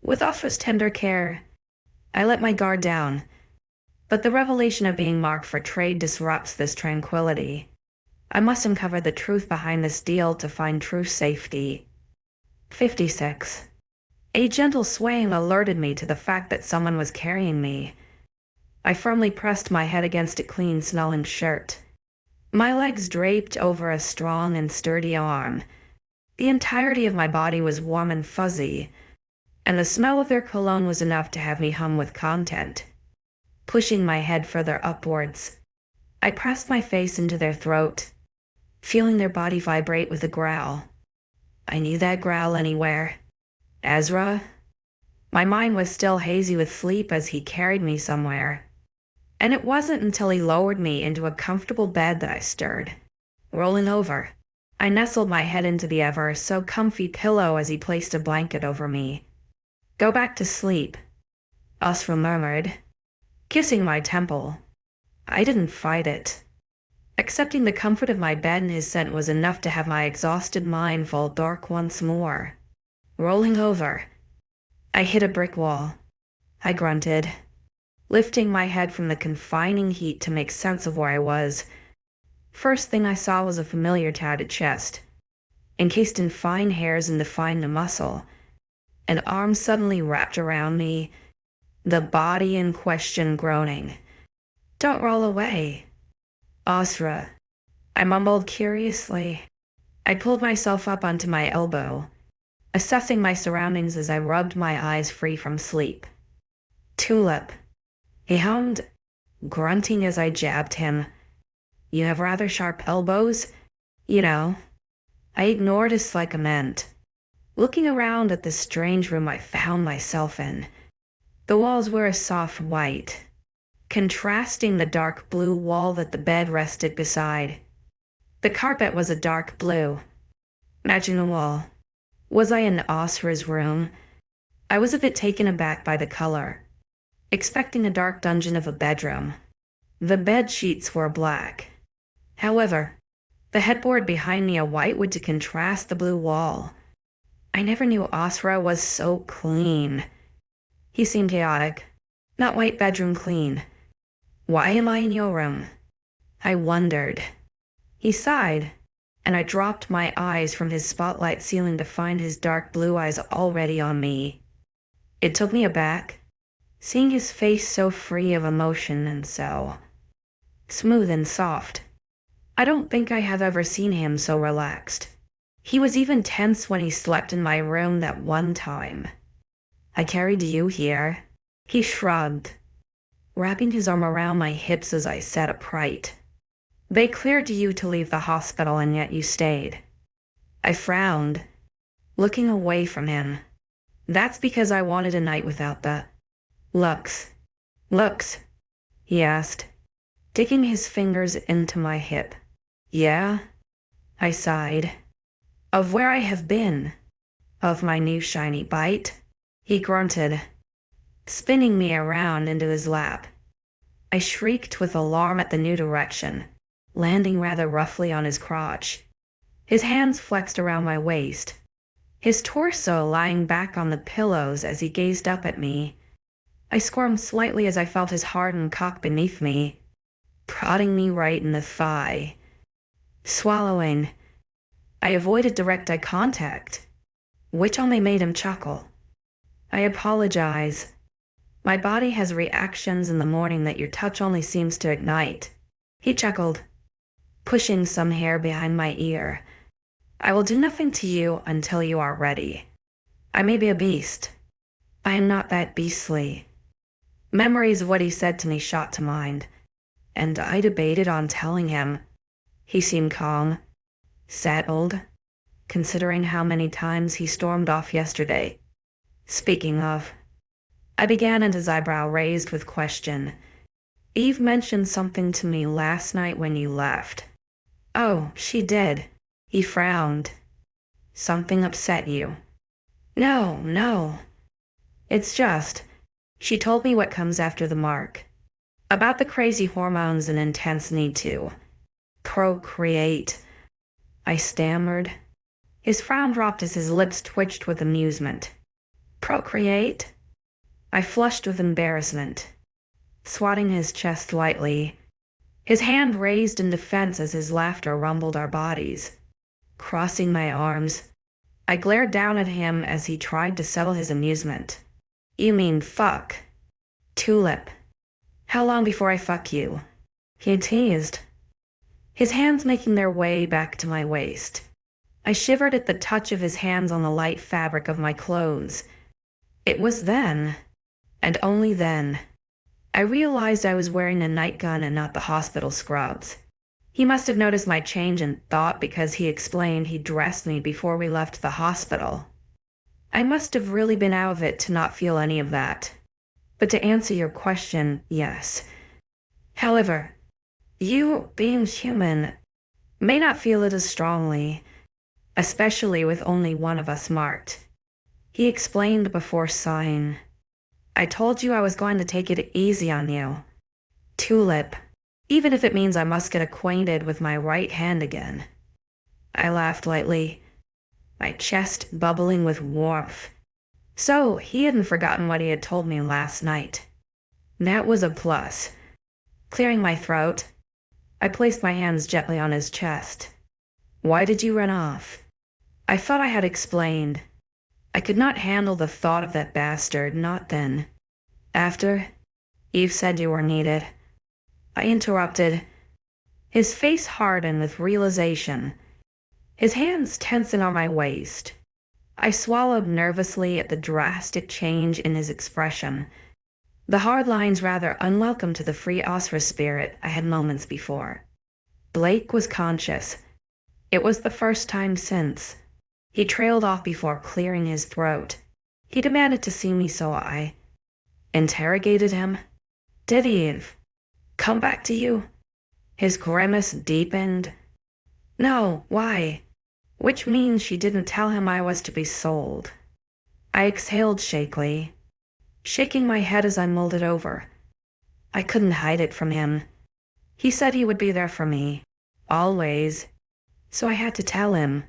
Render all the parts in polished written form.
With Asra's tender care, I let my guard down, but the revelation of being marked for trade disrupts this tranquility. I must uncover the truth behind this deal to find true safety. 56. A gentle swaying alerted me to the fact that someone was carrying me. I firmly pressed my head against a clean-smelling shirt. My legs draped over a strong and sturdy arm. The entirety of my body was warm and fuzzy, and the smell of their cologne was enough to have me hum with content. Pushing my head further upwards, I pressed my face into their throat, feeling their body vibrate with a growl. I knew that growl anywhere. Asra? My mind was still hazy with sleep as he carried me somewhere. And it wasn't until he lowered me into a comfortable bed that I stirred. Rolling over, I nestled my head into the ever-so-comfy pillow as he placed a blanket over me. "Go back to sleep," Asra murmured, kissing my temple. I didn't fight it. Accepting the comfort of my bed and his scent was enough to have my exhausted mind fall dark once more. Rolling over, I hit a brick wall. I grunted, lifting my head from the confining heat to make sense of where I was. First thing I saw was a familiar tatted chest, encased in fine hairs and defined muscle. An arm suddenly wrapped around me, the body in question groaning. "Don't roll away, Asra," I mumbled curiously. I pulled myself up onto my elbow, assessing my surroundings as I rubbed my eyes free from sleep. "Tulip," he hummed, grunting as I jabbed him. "You have rather sharp elbows, you know." I ignored his slight comment, looking around at the strange room I found myself in. The walls were a soft white, contrasting the dark blue wall that the bed rested beside. The carpet was a dark blue, matching the wall. Was I in Asra's room? I was a bit taken aback by the color, expecting a dark dungeon of a bedroom. The bed sheets were black. However, the headboard behind me a whitewood to contrast the blue wall. I never knew Asra was so clean. He seemed chaotic, not white bedroom clean. "Why am I in your room?" I wondered. He sighed, and I dropped my eyes from his spotlight ceiling to find his dark blue eyes already on me. It took me aback, seeing his face so free of emotion and so smooth and soft. I don't think I have ever seen him so relaxed. He was even tense when he slept in my room that one time. "I carried you here," he shrugged, wrapping his arm around my hips as I sat upright. "They cleared you to leave the hospital and yet you stayed." I frowned, looking away from him. "That's because I wanted a night without the looks." "Looks?" he asked, digging his fingers into my hip. "Yeah?" I sighed. "Of where I have been. Of my new shiny bite?" He grunted, spinning me around into his lap. I shrieked with alarm at the new direction, landing rather roughly on his crotch. His hands flexed around my waist, his torso lying back on the pillows as he gazed up at me. I squirmed slightly as I felt his hardened cock beneath me, prodding me right in the thigh. Swallowing, I avoided direct eye contact, which only made him chuckle. "I apologize. My body has reactions in the morning that your touch only seems to ignite." He chuckled, pushing some hair behind my ear. "I will do nothing to you until you are ready. I may be a beast. I am not that beastly." Memories of what he said to me shot to mind, and I debated on telling him. He seemed calm, settled, considering how many times he stormed off yesterday. "Speaking of," I began, and his eyebrow raised with question. "Eve mentioned something to me last night when you left." "Oh, she did." He frowned. "Something upset you?" No. It's just, she told me what comes after the mark. About the crazy hormones and intense need to procreate." I stammered. His frown dropped as his lips twitched with amusement. Procreate? I flushed with embarrassment, swatting his chest lightly, his hand raised in defense as his laughter rumbled our bodies. Crossing my arms, I glared down at him as he tried to settle his amusement. You mean fuck? Tulip. How long before I fuck you? He teased, his hands making their way back to my waist. I shivered at the touch of his hands on the light fabric of my clothes. It was then, and only then, I realized I was wearing a nightgown and not the hospital scrubs. He must have noticed my change in thought because he explained he dressed me before we left the hospital. I must have really been out of it to not feel any of that. But to answer your question, yes. However, you, being human, may not feel it as strongly, especially with only one of us marked. He explained before sighing. I told you I was going to take it easy on you. Tulip, even if it means I must get acquainted with my right hand again. I laughed lightly, my chest bubbling with warmth. So he hadn't forgotten what he had told me last night. That was a plus. Clearing my throat, I placed my hands gently on his chest. Why did you run off? I thought I had explained. I could not handle the thought of that bastard, not then. After, Eve said you were needed. I interrupted. His face hardened with realization, his hands tensing on my waist. I swallowed nervously at the drastic change in his expression, the hard lines rather unwelcome to the free Asra spirit I had moments before. Blake was conscious. It was the first time since. He trailed off before clearing his throat. He demanded to see me, so I interrogated him. Did Eve come back to you? His grimace deepened. No, why? Which means she didn't tell him I was to be sold. I exhaled shakily, shaking my head as I mulled it over. I couldn't hide it from him. He said he would be there for me, always, so I had to tell him.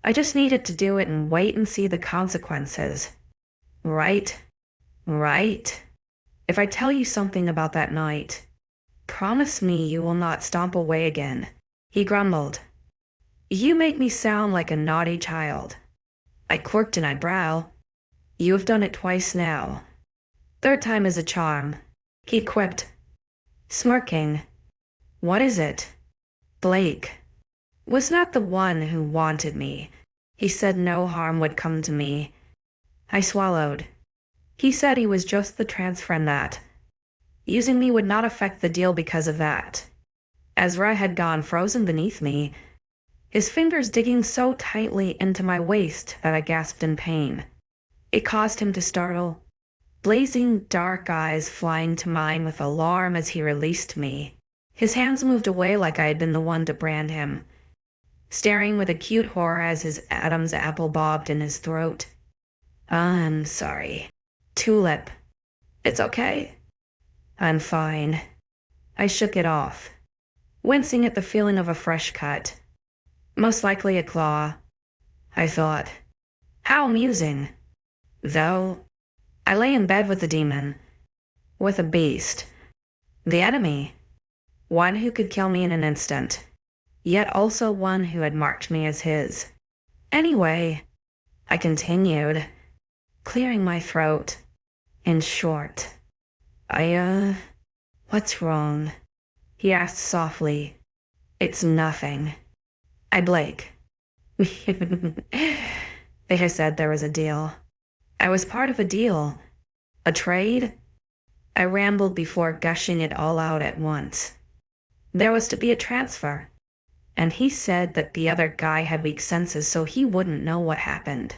I just needed to do it and wait and see the consequences. Right? Right? If I tell you something about that night, promise me you will not stomp away again. He grumbled. You make me sound like a naughty child. I quirked an eyebrow. You have done it twice now. Third time is a charm, he quipped, smirking. What is it? Blake was not the one who wanted me. He said no harm would come to me. I swallowed. He said he was just the trans friend that using me would not affect the deal because of that. Ezra had gone frozen beneath me, his fingers digging so tightly into my waist that I gasped in pain. It caused him to startle, blazing dark eyes flying to mine with alarm as he released me. His hands moved away like I had been the one to brand him, staring with acute horror as his Adam's apple bobbed in his throat. I'm sorry. Tulip. It's okay. I'm fine. I shook it off, wincing at the feeling of a fresh cut. Most likely a claw. I thought. How amusing. Though, I lay in bed with a demon. With a beast. The enemy. One who could kill me in an instant, yet also one who had marked me as his. Anyway, I continued, clearing my throat. In short, what's wrong? He asked softly. It's nothing. I Blake. They had said there was a deal. I was part of a deal. A trade? I rambled before gushing it all out at once. There was to be a transfer, and he said that the other guy had weak senses so he wouldn't know what happened.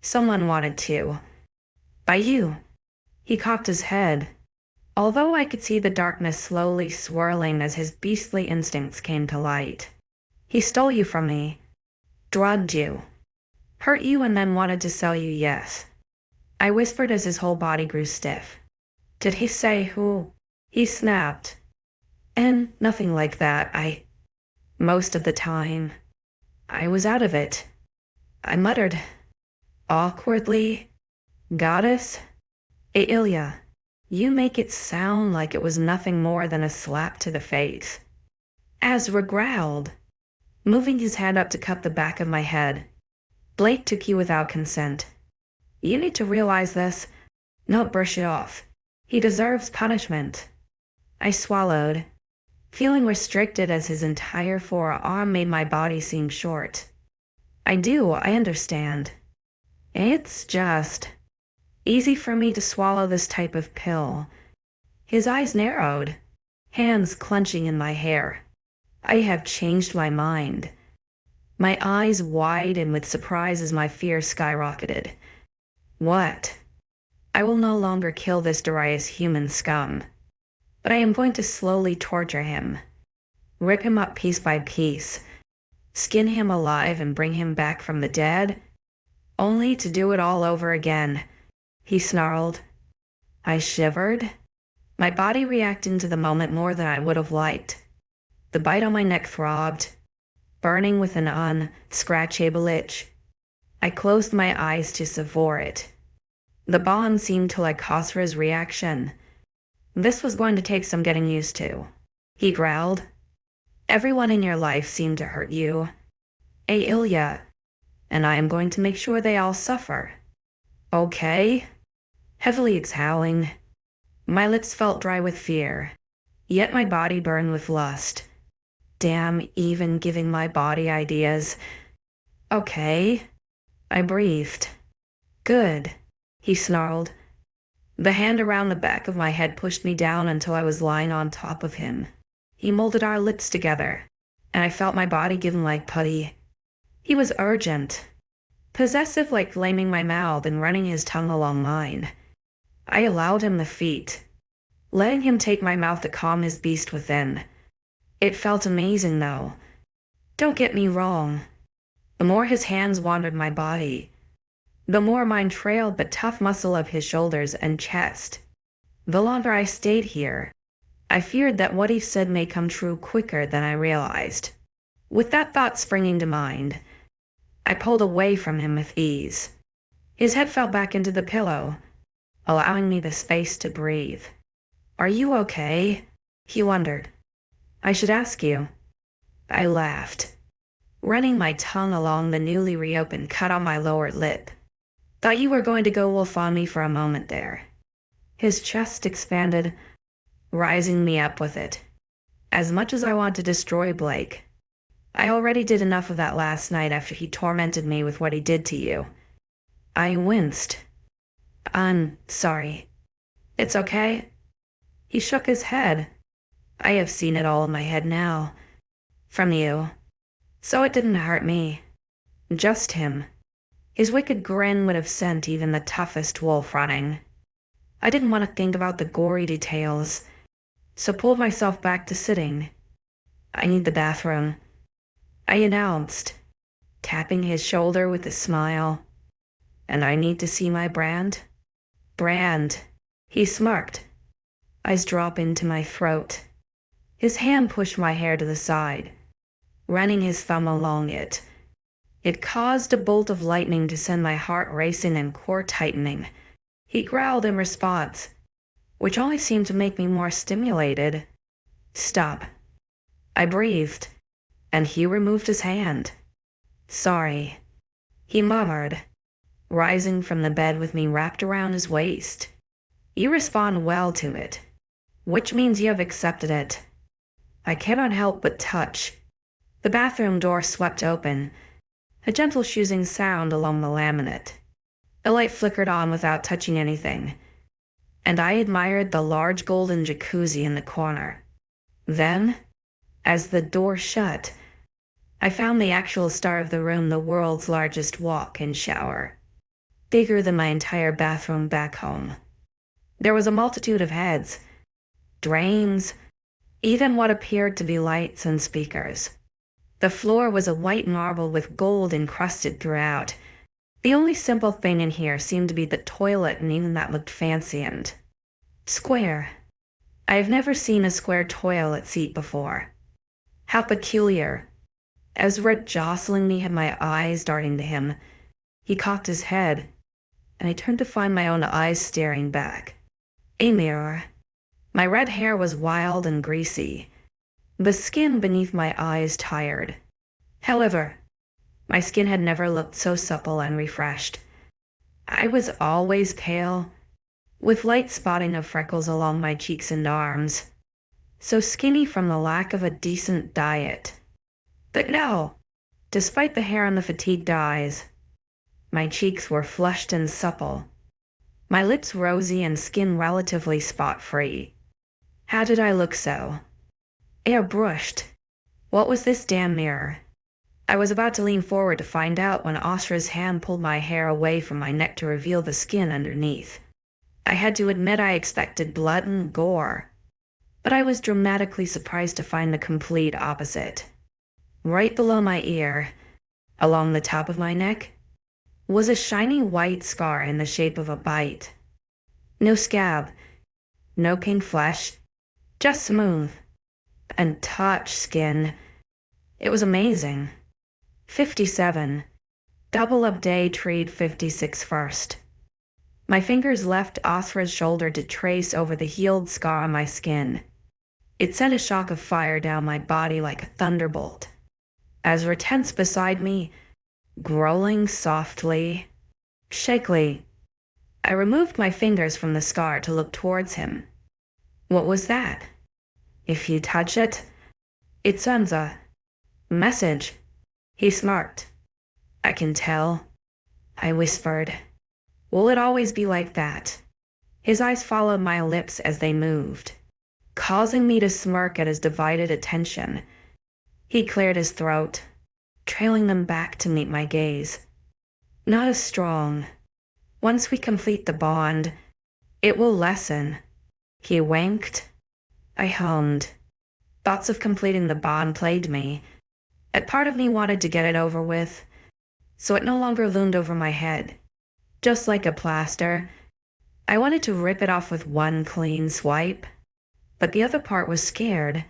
Someone wanted to. By you. He cocked his head, although I could see the darkness slowly swirling as his beastly instincts came to light. He stole you from me, drugged you, hurt you and then wanted to sell you, yes. I whispered as his whole body grew stiff. Did he say who? He snapped. And nothing like that. Most of the time, I was out of it. I muttered, awkwardly, Goddess? 𝐿𝐤, you make it sound like it was nothing more than a slap to the face. Asra growled, moving his hand up to cup the back of my head. Blake took you without consent. You need to realize this, not brush it off. He deserves punishment. I swallowed, feeling restricted as his entire forearm made my body seem short. I understand. It's just easy for me to swallow this type of pill. His eyes narrowed, hands clenching in my hair. I have changed my mind. My eyes widened with surprise as my fear skyrocketed. What? I will no longer kill this Darius human scum. But I am going to slowly torture him. Rip him up piece by piece. Skin him alive and bring him back from the dead. Only to do it all over again, he snarled. I shivered, my body reacting to the moment more than I would have liked. The bite on my neck throbbed, burning with an unscratchable itch. I closed my eyes to savor it. The bond seemed to like Asra's reaction. This was going to take some getting used to, he growled. Everyone in your life seemed to hurt you, 𝐿𝐤, and I am going to make sure they all suffer. Okay? Heavily exhaling, my lips felt dry with fear, yet my body burned with lust. Damn, even giving my body ideas. Okay. I breathed. Good, he snarled. The hand around the back of my head pushed me down until I was lying on top of him. He molded our lips together, and I felt my body giving like putty. He was urgent, possessive, like flaming my mouth and running his tongue along mine. I allowed him the feat, letting him take my mouth to calm his beast within. It felt amazing, though. Don't get me wrong. The more his hands wandered my body, the more mine trailed the tough muscle of his shoulders and chest. The longer I stayed here, I feared that what he said may come true quicker than I realized. With that thought springing to mind, I pulled away from him with ease. His head fell back into the pillow, allowing me the space to breathe. Are you okay? He wondered. I should ask you. I laughed, running my tongue along the newly reopened cut on my lower lip. Thought you were going to go wolf on me for a moment there. His chest expanded, rising me up with it. As much as I want to destroy Blake, I already did enough of that last night after he tormented me with what he did to you. I winced. I'm sorry. It's okay? He shook his head. I have seen it all in my head now. From you. So it didn't hurt me. Just him. His wicked grin would have sent even the toughest wolf running. I didn't want to think about the gory details, so pulled myself back to sitting. I need the bathroom, I announced, tapping his shoulder with a smile. And I need to see my brand? Brand, he smirked, eyes drop into my throat. His hand pushed my hair to the side, running his thumb along it. It caused a bolt of lightning to send my heart racing and core tightening. He growled in response, which only seemed to make me more stimulated. Stop. I breathed, and he removed his hand. Sorry, he murmured, rising from the bed with me wrapped around his waist. You respond well to it, which means you have accepted it. I cannot help but touch. The bathroom door swept open, a gentle shoozing sound along the laminate. A light flickered on without touching anything, and I admired the large golden jacuzzi in the corner. Then, as the door shut, I found the actual star of the room, the world's largest walk-in shower, bigger than my entire bathroom back home. There was a multitude of heads, drains, even what appeared to be lights and speakers. The floor was a white marble with gold encrusted throughout. The only simple thing in here seemed to be the toilet, and even that looked fancy and square. I have never seen a square toilet seat before. How peculiar. Asra jostling me had my eyes darting to him. He cocked his head, and I turned to find my own eyes staring back. A mirror. My red hair was wild and greasy, the skin beneath my eyes tired. However, my skin had never looked so supple and refreshed. I was always pale, with light spotting of freckles along my cheeks and arms, so skinny from the lack of a decent diet. But no, despite the hair and the fatigued eyes, my cheeks were flushed and supple, my lips rosy and skin relatively spot-free. How did I look so? Airbrushed. What was this damn mirror? I was about to lean forward to find out when Asra's hand pulled my hair away from my neck to reveal the skin underneath. I had to admit I expected blood and gore, but I was dramatically surprised to find the complete opposite. Right below my ear, along the top of my neck, was a shiny white scar in the shape of a bite. No scab, no pink flesh, just smooth and touch skin. It was amazing. 57. Double up day treat 56 first. My fingers left Asra's shoulder to trace over the healed scar on my skin. It sent a shock of fire down my body like a thunderbolt. Asra tensed beside me, growling softly, shakily. I removed my fingers from the scar to look towards him. What was that? If you touch it, it sends a message. He smirked. I can tell. I whispered. Will it always be like that? His eyes followed my lips as they moved, causing me to smirk at his divided attention. He cleared his throat, trailing them back to meet my gaze. Not as strong. Once we complete the bond, it will lessen. He winked. I hummed. Thoughts of completing the bond plagued me. A part of me wanted to get it over with, so it no longer loomed over my head. Just like a plaster, I wanted to rip it off with one clean swipe, but the other part was scared.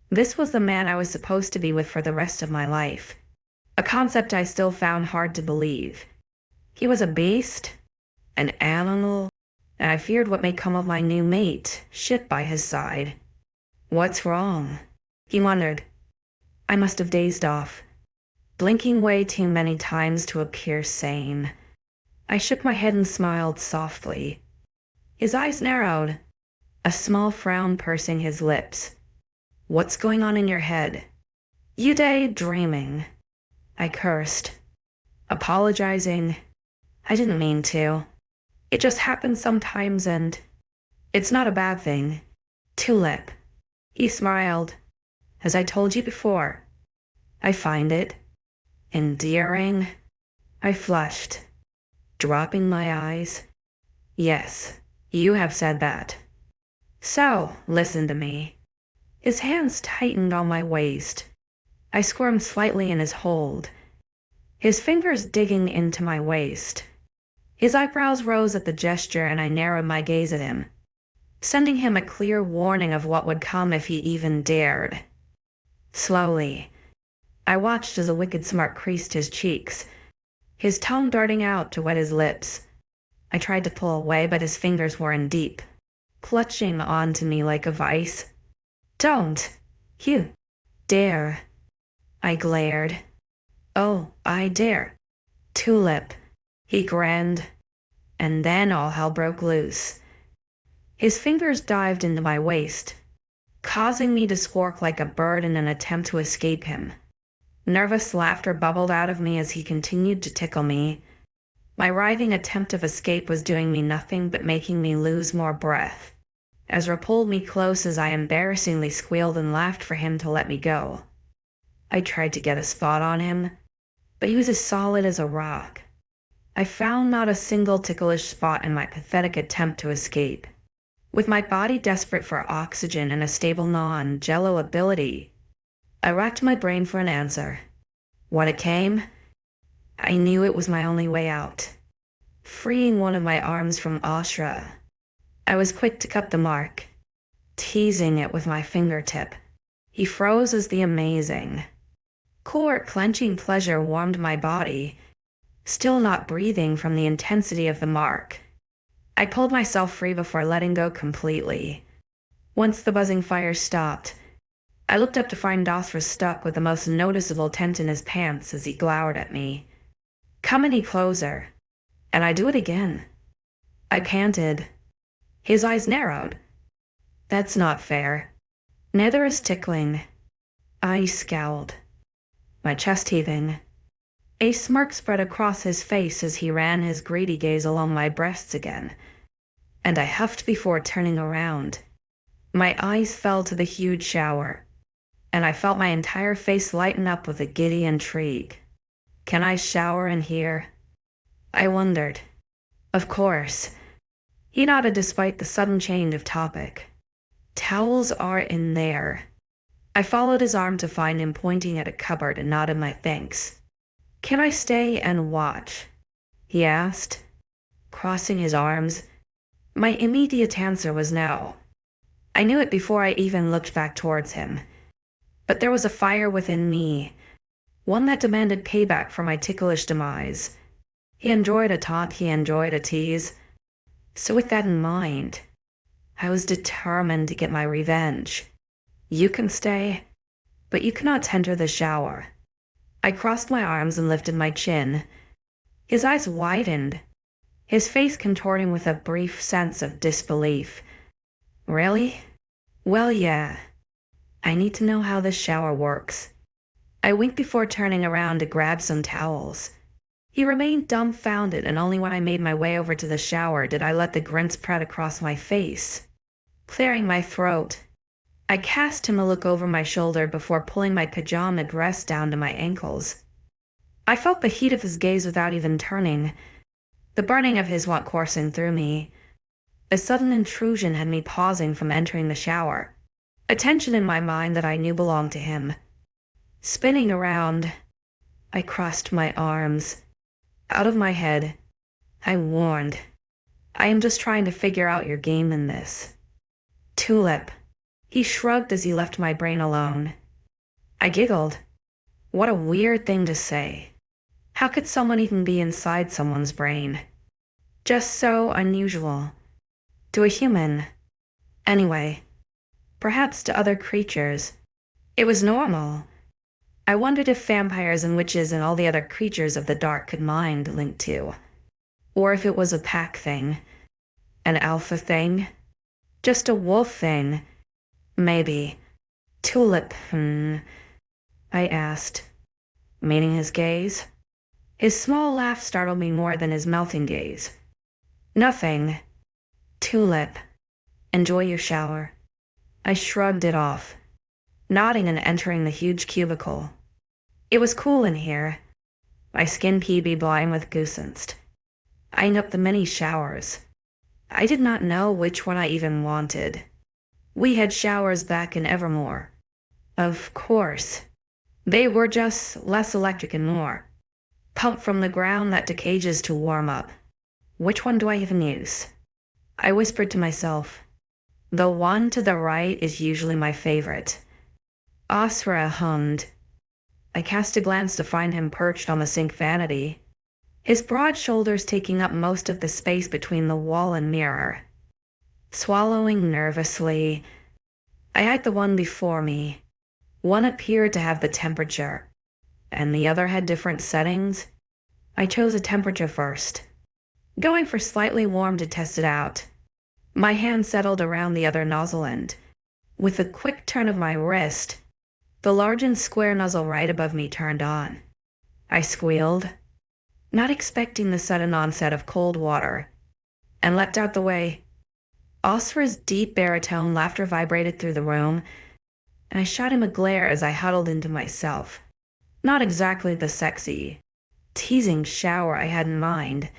This was the man I was supposed to be with for the rest of my life, a concept I still found hard to believe. He was a beast, an animal, and I feared what may come of my new mate, shit by his side. What's wrong? He wondered. I must have dazed off, blinking way too many times to appear sane. I shook my head and smiled softly. His eyes narrowed, a small frown pursing his lips. What's going on in your head? You daydreaming. I cursed, apologizing. I didn't mean to. It just happens sometimes and it's not a bad thing. Tulip. He smiled. As I told you before, I find it endearing. I flushed, dropping my eyes. Yes, you have said that. So, listen to me. His hands tightened on my waist. I squirmed slightly in his hold, his fingers digging into my waist. His eyebrows rose at the gesture and I narrowed my gaze at him, sending him a clear warning of what would come if he even dared. Slowly, I watched as a wicked smirk creased his cheeks, his tongue darting out to wet his lips. I tried to pull away, but his fingers were in deep, clutching onto me like a vice. Don't! You dare! I glared. Oh, I dare. Tulip. He grinned, and then all hell broke loose. His fingers dived into my waist, causing me to squawk like a bird in an attempt to escape him. Nervous laughter bubbled out of me as he continued to tickle me. My writhing attempt of escape was doing me nothing but making me lose more breath. Asra pulled me close as I embarrassingly squealed and laughed for him to let me go. I tried to get a spot on him, but he was as solid as a rock. I found not a single ticklish spot in my pathetic attempt to escape. With my body desperate for oxygen and a stable non-jello ability, I racked my brain for an answer. When it came, I knew it was my only way out. Freeing one of my arms from Asra, I was quick to cut the mark, teasing it with my fingertip. He froze as the amazing, core-clenching pleasure warmed my body, still not breathing from the intensity of the mark. I pulled myself free before letting go completely. Once the buzzing fire stopped, I looked up to find Asra stuck with the most noticeable tent in his pants as he glowered at me. "Come any closer." And I do it again. I panted. His eyes narrowed. "That's not fair. Neither is tickling." I scowled, my chest heaving. A smirk spread across his face as he ran his greedy gaze along my breasts again, and I huffed before turning around. My eyes fell to the huge shower, and I felt my entire face lighten up with a giddy intrigue. "Can I shower in here?" I wondered. "Of course." He nodded despite the sudden change of topic. "Towels are in there." I followed his arm to find him pointing at a cupboard and nodded my thanks. "Can I stay and watch?" he asked, crossing his arms. My immediate answer was no. I knew it before I even looked back towards him. But there was a fire within me, one that demanded payback for my ticklish demise. He enjoyed a taunt, he enjoyed a tease. So with that in mind, I was determined to get my revenge. "You can stay, but you cannot enter the shower." I crossed my arms and lifted my chin. His eyes widened, his face contorting with a brief sense of disbelief. "Really? Well, yeah. I need to know how this shower works." I winked before turning around to grab some towels. He remained dumbfounded, and only when I made my way over to the shower did I let the grin spread across my face. Clearing my throat, I cast him a look over my shoulder before pulling my pajama dress down to my ankles. I felt the heat of his gaze without even turning, the burning of his want coursing through me. A sudden intrusion had me pausing from entering the shower, a tension in my mind that I knew belonged to him. Spinning around, I crossed my arms. Out of my head, I warned, "I am just trying to figure out your game in this." "Tulip." He shrugged as he left my brain alone. I giggled. What a weird thing to say. How could someone even be inside someone's brain? Just so unusual. To a human. Anyway, perhaps to other creatures, it was normal. I wondered if vampires and witches and all the other creatures of the dark could mind linked to. Or if it was a pack thing. An alpha thing. Just a wolf thing. Maybe. "Tulip, I asked, meeting his gaze. His small laugh startled me more than his melting gaze. "Nothing. Tulip. Enjoy your shower." I shrugged it off, nodding and entering the huge cubicle. It was cool in here. My skin PB blind with goosensed. Eyeing up the many showers. I did not know which one I even wanted. We had showers back in Evermore. Of course. They were just less electric and more pumped from the ground that took ages to warm up. Which one do I even use? I whispered to myself. The one to the right is usually my favorite. Asra hummed. I cast a glance to find him perched on the sink vanity, his broad shoulders taking up most of the space between the wall and mirror. Swallowing nervously, I eyed the one before me. One appeared to have the temperature, and the other had different settings. I chose a temperature first, going for slightly warm to test it out. My hand settled around the other nozzle end. With a quick turn of my wrist, the large and square nozzle right above me turned on. I squealed, not expecting the sudden onset of cold water, and leapt out the way. Asra's deep baritone laughter vibrated through the room, and I shot him a glare as I huddled into myself. Not exactly the sexy, teasing shower I had in mind.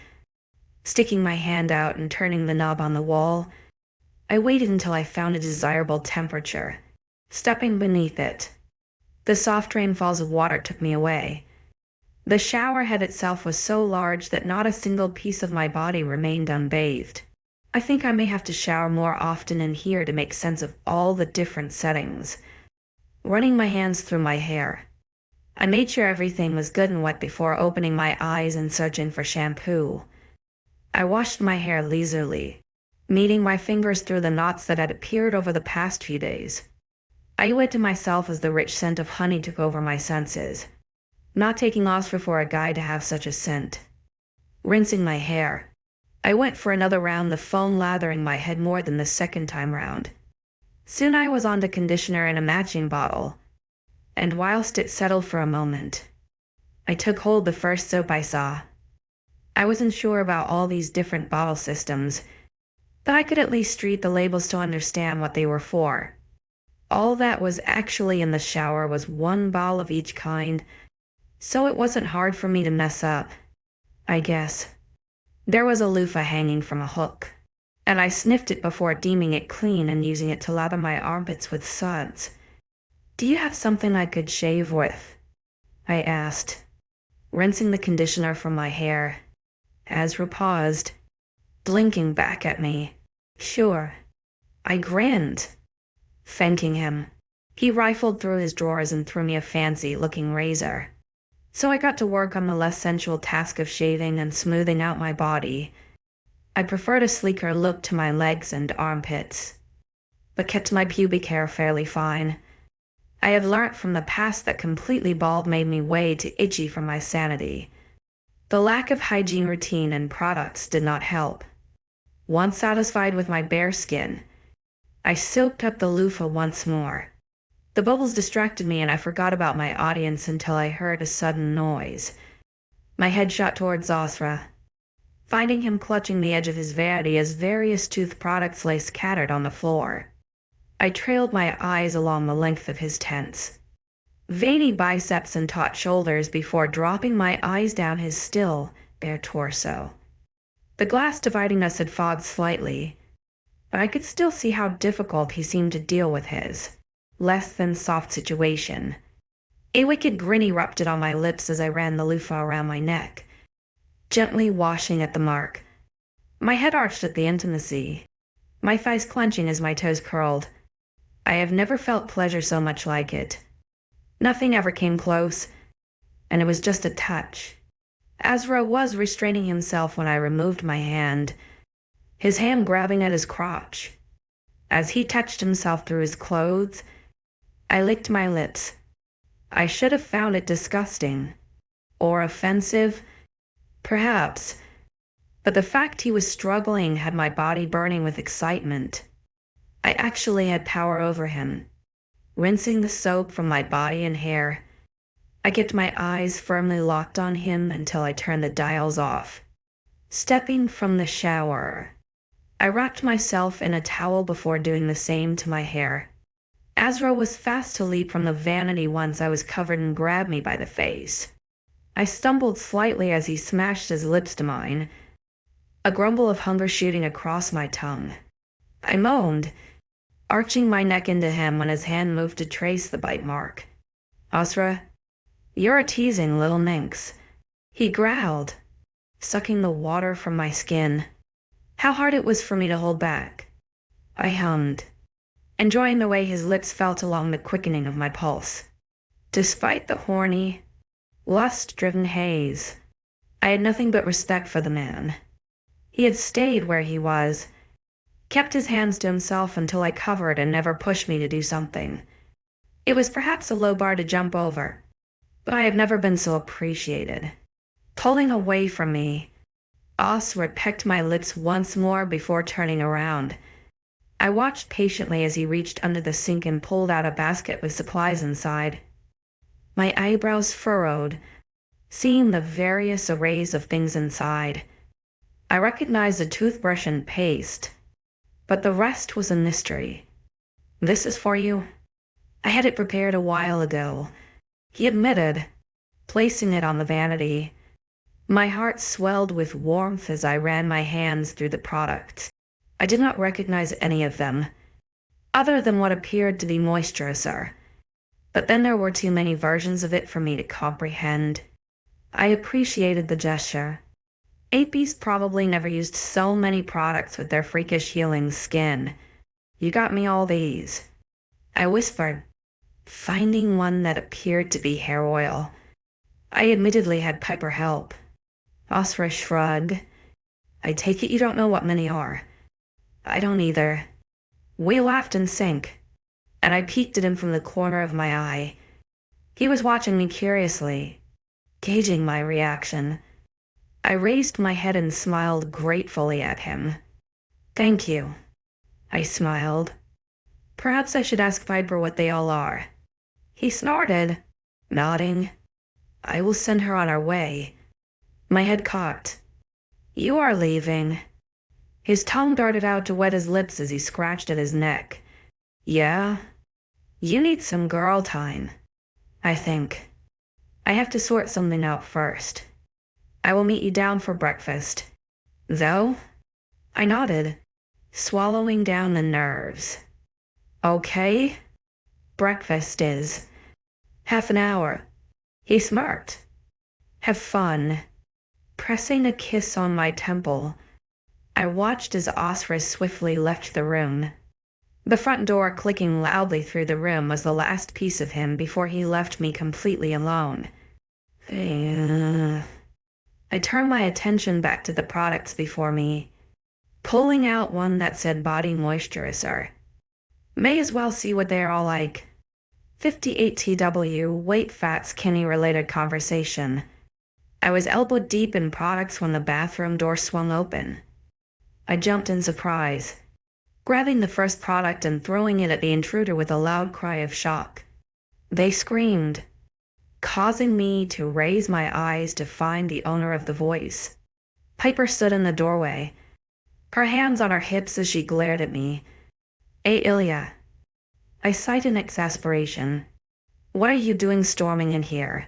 Sticking my hand out and turning the knob on the wall, I waited until I found a desirable temperature, stepping beneath it. The soft rainfalls of water took me away. The shower head itself was so large that not a single piece of my body remained unbathed. I think I may have to shower more often in here to make sense of all the different settings. Running my hands through my hair, I made sure everything was good and wet before opening my eyes and searching for shampoo. I washed my hair leisurely, meeting my fingers through the knots that had appeared over the past few days. I owed it to myself as the rich scent of honey took over my senses, not taking Asra for a guy to have such a scent. Rinsing my hair, I went for another round, the foam lathering my head more than the second time round. Soon I was on to conditioner in a matching bottle, and whilst it settled for a moment, I took hold the first soap I saw. I wasn't sure about all these different bottle systems, but I could at least read the labels to understand what they were for. All that was actually in the shower was one bottle of each kind, so it wasn't hard for me to mess up, I guess. There was a loofah hanging from a hook, and I sniffed it before deeming it clean and using it to lather my armpits with suds. "Do you have something I could shave with?" I asked, rinsing the conditioner from my hair. Asra paused, blinking back at me. "Sure." I grinned, thanking him. He rifled through his drawers and threw me a fancy-looking razor. So I got to work on the less sensual task of shaving and smoothing out my body. I preferred a sleeker look to my legs and armpits, but kept my pubic hair fairly fine. I have learnt from the past that completely bald made me way too itchy for my sanity. The lack of hygiene routine and products did not help. Once satisfied with my bare skin, I soaked up the loofah once more. The bubbles distracted me and I forgot about my audience until I heard a sudden noise. My head shot towards Asra, finding him clutching the edge of his vanity as various tooth products lay scattered on the floor. I trailed my eyes along the length of his tense, veiny biceps and taut shoulders before dropping my eyes down his still, bare torso. The glass dividing us had fogged slightly, but I could still see how difficult he seemed to deal with his less than soft situation. A wicked grin erupted on my lips as I ran the loofah around my neck, gently washing at the mark. My head arched at the intimacy, my thighs clenching as my toes curled. I have never felt pleasure so much like it. Nothing ever came close, and it was just a touch. Asra was restraining himself when I removed my hand, his hand grabbing at his crotch. As he touched himself through his clothes, I licked my lips. I should have found it disgusting, or offensive, perhaps, but the fact he was struggling had my body burning with excitement. I actually had power over him. Rinsing the soap from my body and hair, I kept my eyes firmly locked on him until I turned the dials off. Stepping from the shower, I wrapped myself in a towel before doing the same to my hair. Asra was fast to leap from the vanity once I was covered and grabbed me by the face. I stumbled slightly as he smashed his lips to mine, a grumble of hunger shooting across my tongue. I moaned, arching my neck into him when his hand moved to trace the bite mark. "Asra, you're a teasing little minx," he growled, sucking the water from my skin. How hard it was for me to hold back. I hummed, enjoying the way his lips felt along the quickening of my pulse. Despite the horny, lust-driven haze, I had nothing but respect for the man. He had stayed where he was, kept his hands to himself until I covered and never pushed me to do something. It was perhaps a low bar to jump over, but I have never been so appreciated. Pulling away from me, Asra pecked my lips once more before turning around. I watched patiently as he reached under the sink and pulled out a basket with supplies inside. My eyebrows furrowed, seeing the various arrays of things inside. I recognized a toothbrush and paste, but the rest was a mystery. "This is for you. I had it prepared a while ago," he admitted, placing it on the vanity. My heart swelled with warmth as I ran my hands through the products. I did not recognize any of them, other than what appeared to be moisturizer, but then there were too many versions of it for me to comprehend. I appreciated the gesture. AP's probably never used so many products with their freakish healing skin. "You got me all these," I whispered, finding one that appeared to be hair oil. I admittedly had Piper help. Asra shrugged. I take it you don't know what many are. I don't either. We laughed in sync, and I peeked at him from the corner of my eye. He was watching me curiously, gauging my reaction. I raised my head and smiled gratefully at him. Thank you, I smiled. Perhaps I should ask Piper what they all are. He snorted, nodding. I will send her on our way. My head cocked. You are leaving. His tongue darted out to wet his lips as he scratched at his neck. Yeah? You need some girl time, I think. I have to sort something out first. I will meet you down for breakfast. Though? I nodded, swallowing down the nerves. Okay. Breakfast is half an hour. He smirked. Have fun. Pressing a kiss on my temple, I watched as Asra swiftly left the room. The front door clicking loudly through the room was the last piece of him before he left me completely alone. I turned my attention back to the products before me, pulling out one that said body moisturizer. May as well see what they're all like. 58TW, weight fat skinny related conversation. I was elbow deep in products when the bathroom door swung open. I jumped in surprise, grabbing the first product and throwing it at the intruder with a loud cry of shock. They screamed, causing me to raise my eyes to find the owner of the voice. Piper stood in the doorway, her hands on her hips as she glared at me. 𝐿𝐬. I sighed in exasperation. What are you doing storming in here?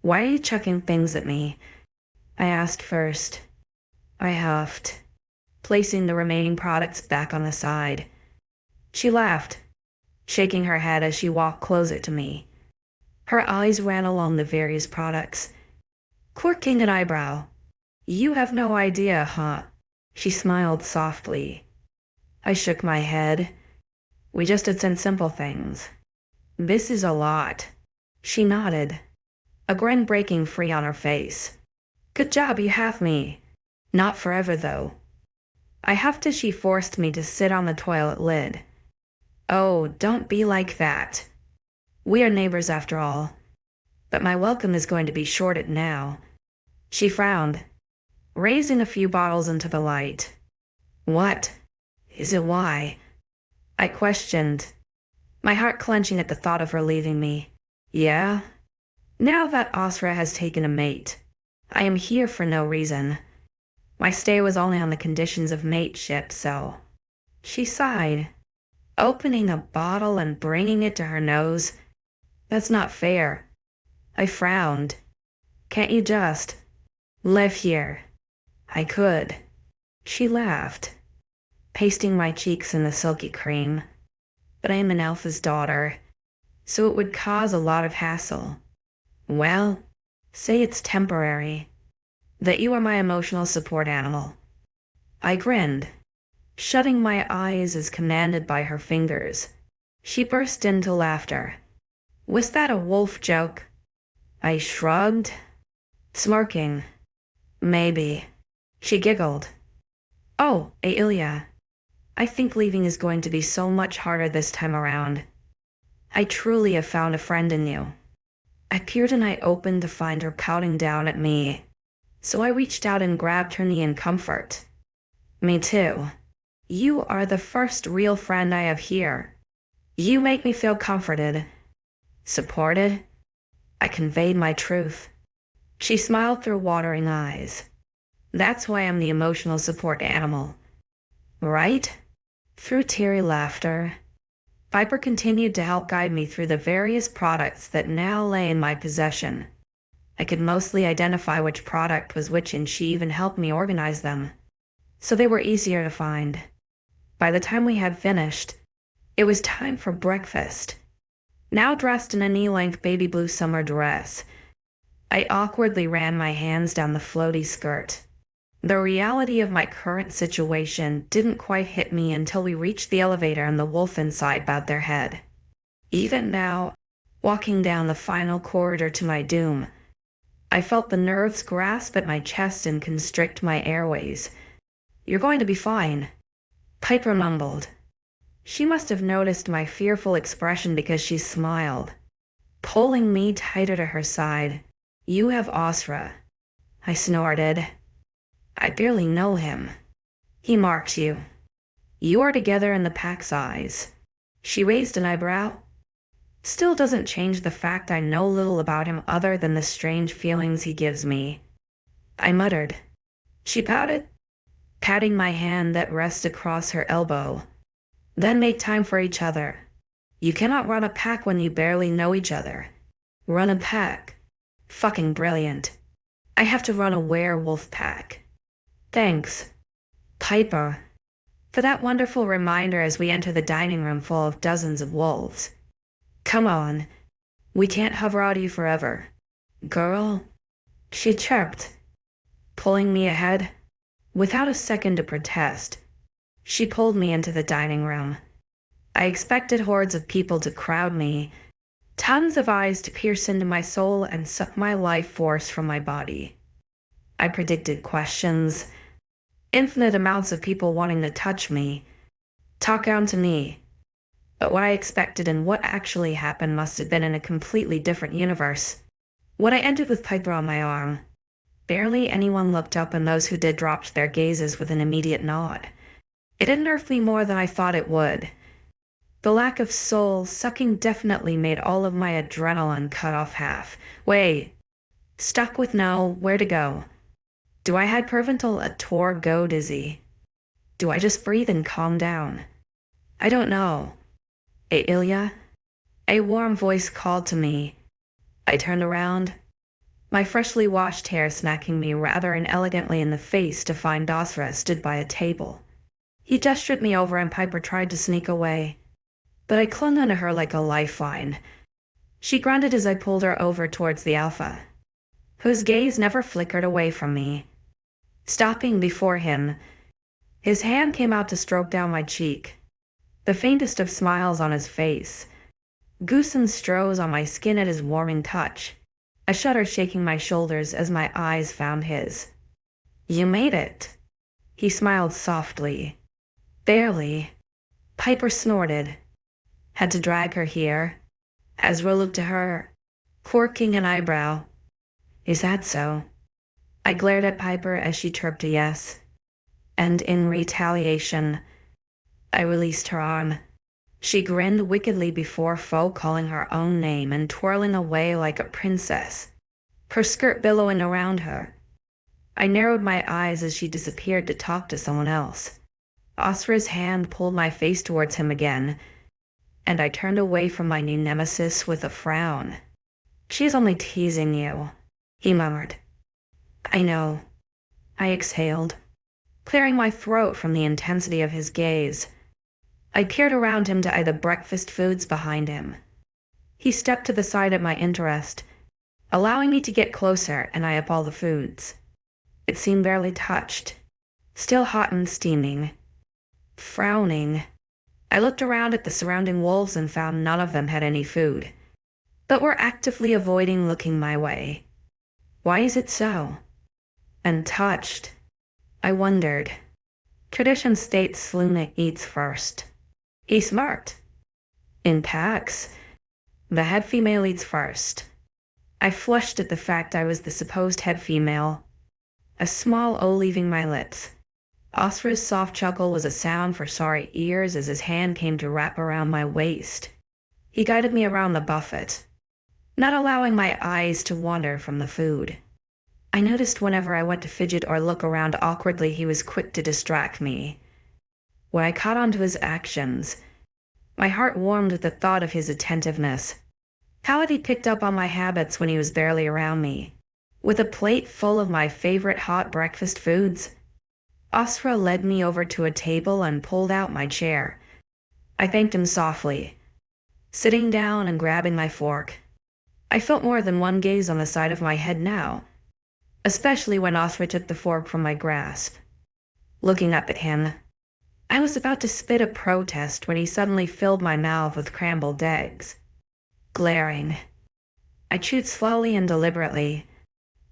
Why are you chucking things at me? I asked first. I huffed, placing the remaining products back on the side. She laughed, shaking her head as she walked closer to me. Her eyes ran along the various products. Quirking an eyebrow. You have no idea, huh? She smiled softly. I shook my head. We just did some simple things. This is a lot. She nodded, a grin breaking free on her face. Good job, you have me. Not forever, though. I huffed as she forced me to sit on the toilet lid. Oh, don't be like that. We are neighbors after all. But my welcome is going to be shorted now. She frowned, raising a few bottles into the light. What? Is it why? I questioned, my heart clenching at the thought of her leaving me. Yeah? Now that Asra has taken a mate, I am here for no reason. My stay was only on the conditions of mateship, so... She sighed, opening a bottle and bringing it to her nose. That's not fair. I frowned. Can't you just live here? I could. She laughed, pasting my cheeks in the silky cream. But I am an alpha's daughter, so it would cause a lot of hassle. Well, say it's temporary. That you are my emotional support animal. I grinned, shutting my eyes as commanded by her fingers. She burst into laughter. Was that a wolf joke? I shrugged, smirking. Maybe. She giggled. Oh, 𝐿𝐬. I think leaving is going to be so much harder this time around. I truly have found a friend in you. I peered an eye open to find her pouting down at me, so I reached out and grabbed her knee in comfort. Me too. You are the first real friend I have here. You make me feel comforted. Supported? I conveyed my truth. She smiled through watering eyes. That's why I'm the emotional support animal. Right? Through teary laughter, Piper continued to help guide me through the various products that now lay in my possession. I could mostly identify which product was which, and she even helped me organize them, so they were easier to find. By the time we had finished, it was time for breakfast. Now dressed in a knee-length baby blue summer dress, I awkwardly ran my hands down the floaty skirt. The reality of my current situation didn't quite hit me until we reached the elevator and the wolf inside bowed their head. Even now, walking down the final corridor to my doom, I felt the nerves grasp at my chest and constrict my airways. "You're going to be fine," Piper mumbled. She must have noticed my fearful expression because she smiled, pulling me tighter to her side. "You have Asra," I snorted. "I barely know him." "He marks you. You are together in the pack's eyes." She raised an eyebrow. "Still doesn't change the fact I know little about him other than the strange feelings he gives me," I muttered. She pouted, patting my hand that rested across her elbow. "Then make time for each other. You cannot run a pack when you barely know each other. Run a pack. Fucking brilliant. I have to run a werewolf pack." "Thanks, Piper, for that wonderful reminder," as we enter the dining room full of dozens of wolves. "Come on. We can't hover out of you forever, girl," she chirped, pulling me ahead. Without a second to protest, she pulled me into the dining room. I expected hordes of people to crowd me, tons of eyes to pierce into my soul and suck my life force from my body. I predicted questions, infinite amounts of people wanting to touch me, talk down to me. But what I expected and what actually happened must have been in a completely different universe. When I ended with Piper on my arm, barely anyone looked up, and those who did dropped their gazes with an immediate nod. It unnerved me more than I thought it would. The lack of soul-sucking definitely made all of my adrenaline cut off half. Wait, stuck with no where to go. Do I hyperventil a tour go dizzy? Do I just breathe and calm down? I don't know. "𝐿𝐤?" A warm voice called to me. I turned around, my freshly washed hair smacking me rather inelegantly in the face, to find Asra stood by a table. He gestured me over and Piper tried to sneak away, but I clung onto her like a lifeline. She grunted as I pulled her over towards the alpha, whose gaze never flickered away from me. Stopping before him, his hand came out to stroke down my cheek, the faintest of smiles on his face. 𝐿𝐤𝐧𝐼 on my skin at his warming touch, a shudder shaking my shoulders as my eyes found his. "You made it," he smiled softly. "Barely," Piper snorted. "Had to drag her here." Asra looked to her, quirking an eyebrow. "Is that so?" I glared at Piper as she chirped a yes, and in retaliation, I released her arm. She grinned wickedly before calling her own name and twirling away like a princess, her skirt billowing around her. I narrowed my eyes as she disappeared to talk to someone else. Asra's hand pulled my face towards him again, and I turned away from my new nemesis with a frown. "She's only teasing you," he murmured. "I know," I exhaled, clearing my throat from the intensity of his gaze. I peered around him to eye the breakfast foods behind him. He stepped to the side at my interest, allowing me to get closer and eye up all the foods. It seemed barely touched, still hot and steaming. Frowning, I looked around at the surrounding wolves and found none of them had any food, but were actively avoiding looking my way. Why is it so? Untouched, I wondered. Tradition states 𝐿𝐤𝐧𝐼 eats first. He smirked. "In packs, the head female eats first." I flushed at the fact I was the supposed head female, a small O leaving my lips. Asra's soft chuckle was a sound for sorry ears as his hand came to wrap around my waist. He guided me around the buffet, not allowing my eyes to wander from the food. I noticed whenever I went to fidget or look around awkwardly, he was quick to distract me. When I caught on to his actions, my heart warmed with the thought of his attentiveness. How had he picked up on my habits when he was barely around me? With a plate full of my favorite hot breakfast foods, Asra led me over to a table and pulled out my chair. I thanked him softly, sitting down and grabbing my fork. I felt more than one gaze on the side of my head now, especially when Asra took the fork from my grasp. Looking up at him, I was about to spit a protest when he suddenly filled my mouth with scrambled eggs. Glaring. I chewed slowly and deliberately,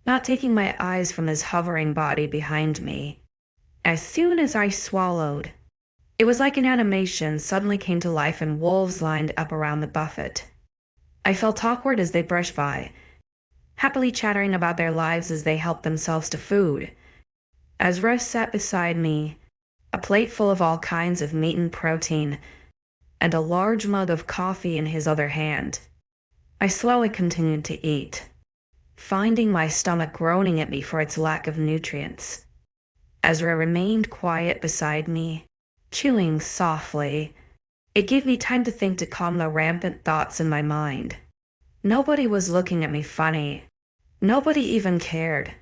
not taking my eyes from his hovering body behind me. As soon as I swallowed, it was like an animation suddenly came to life and wolves lined up around the buffet. I felt awkward as they brushed by, happily chattering about their lives as they helped themselves to food. Asra sat beside me, a plate full of all kinds of meat and protein, and a large mug of coffee in his other hand. I slowly continued to eat, finding my stomach groaning at me for its lack of nutrients. Asra remained quiet beside me, chewing softly. It gave me time to think to calm the rampant thoughts in my mind. Nobody was looking at me funny. Nobody even cared.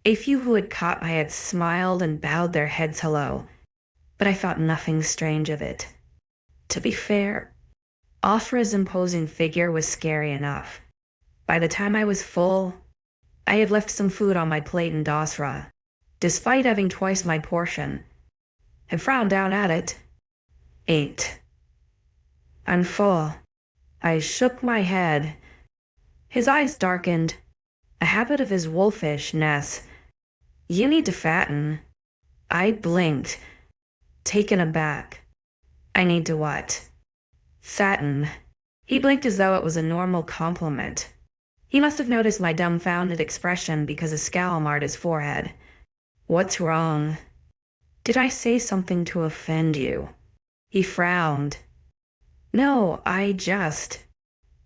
A few who had caught my had smiled and bowed their heads hello, but I thought nothing strange of it. To be fair, Asra's imposing figure was scary enough. By the time I was full, I had left some food on my plate and Asra, despite having twice my portion, had frowned down at it. Ate. I'm full. I shook my head. His eyes darkened, a habit of his wolfishness. You need to fatten. I blinked, taken aback. I need to what? Fatten. He blinked as though it was a normal compliment. He must have noticed my dumbfounded expression because a scowl marred his forehead. What's wrong? Did I say something to offend you? He frowned. No,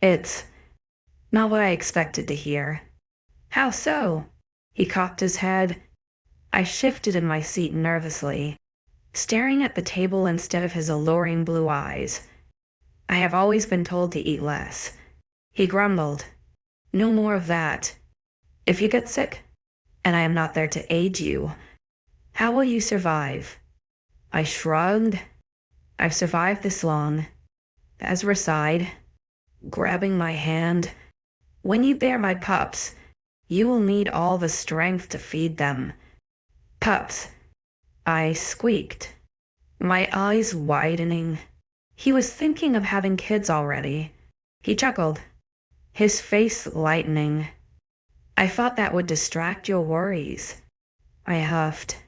It's not what I expected to hear. How so? He cocked his head. I shifted in my seat nervously, staring at the table instead of his alluring blue eyes. I have always been told to eat less. He grumbled. No more of that. If you get sick, and I am not there to aid you, how will you survive? I shrugged. I've survived this long. Asra sighed, grabbing my hand. When you bear my pups, you will need all the strength to feed them. Pups. I squeaked, my eyes widening. He was thinking of having kids already. He chuckled, his face lightening. I thought that would distract your worries. I huffed,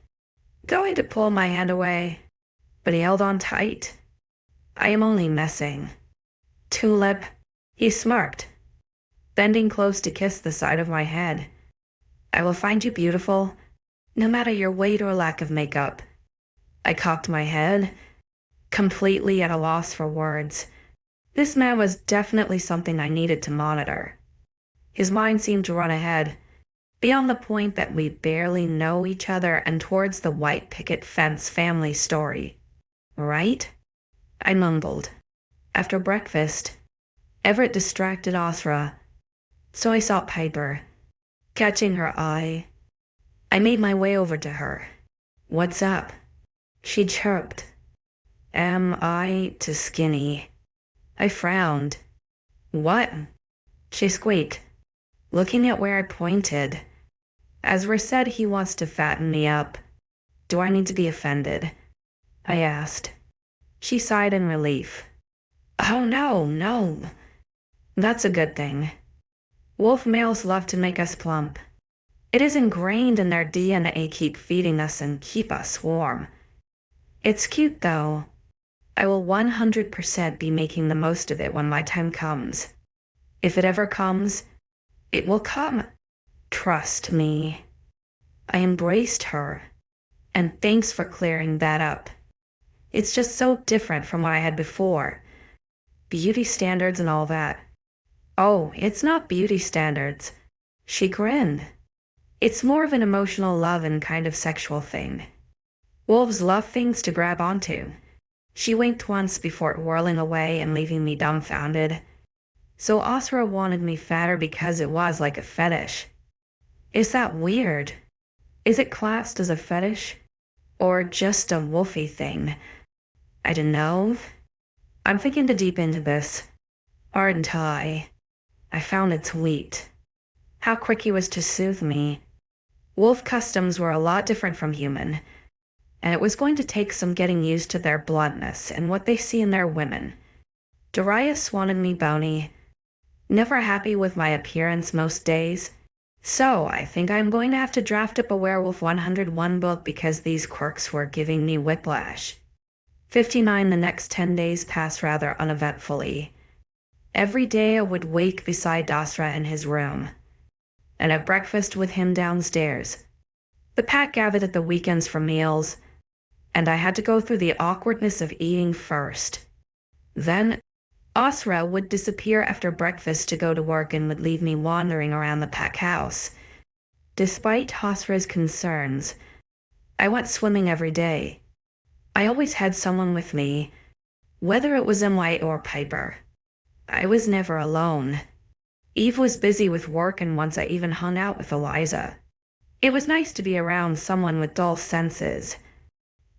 going to pull my hand away, but he held on tight. I am only messing. Tulip, he smirked, bending close to kiss the side of my head. I will find you beautiful, no matter your weight or lack of makeup. I cocked my head, completely at a loss for words. This man was definitely something I needed to monitor. His mind seemed to run ahead, beyond the point that we barely know each other and towards the white picket fence family story. Right? I mumbled. After breakfast, Everett distracted Asra, so I sought Piper. Catching her eye, I made my way over to her. What's up? She chirped. Am I too skinny? I frowned. What? She squeaked, looking at where I pointed. Asra said he wants to fatten me up. Do I need to be offended? I asked. She sighed in relief. Oh no. That's a good thing. Wolf males love to make us plump. It is ingrained in their DNA to keep feeding us and keep us warm. It's cute though. I will 100% be making the most of it when my time comes. If it ever comes, it will come. Trust me. I embraced her, and thanks for clearing that up. It's just so different from what I had before. Beauty standards and all that. Oh, it's not beauty standards. She grinned. It's more of an emotional love and kind of sexual thing. Wolves love things to grab onto. She winked once before whirling away and leaving me dumbfounded. So Asra wanted me fatter because it was like a fetish. Is that weird? Is it classed as a fetish? Or just a wolfy thing? I don't know. I'm thinking to deep into this. Aren't I? I found it sweet. How quick he was to soothe me. Wolf customs were a lot different from human. and it was going to take some getting used to their bluntness and what they see in their women. Darius wanted me bony, never happy with my appearance most days. So I think I'm going to have to draft up a Werewolf 101 book because these quirks were giving me whiplash. 59. The next 10 days passed rather uneventfully. Every day I would wake beside Asra in his room and have breakfast with him downstairs. The pack gathered at the weekends for meals, and I had to go through the awkwardness of eating first. Then Asra would disappear after breakfast to go to work and would leave me wandering around the pack house. Despite Asra's concerns, I went swimming every day. I always had someone with me, whether it was 𝐿 or Piper. I was never alone. Eve was busy with work, and once I even hung out with Eliza. It was nice to be around someone with dull senses,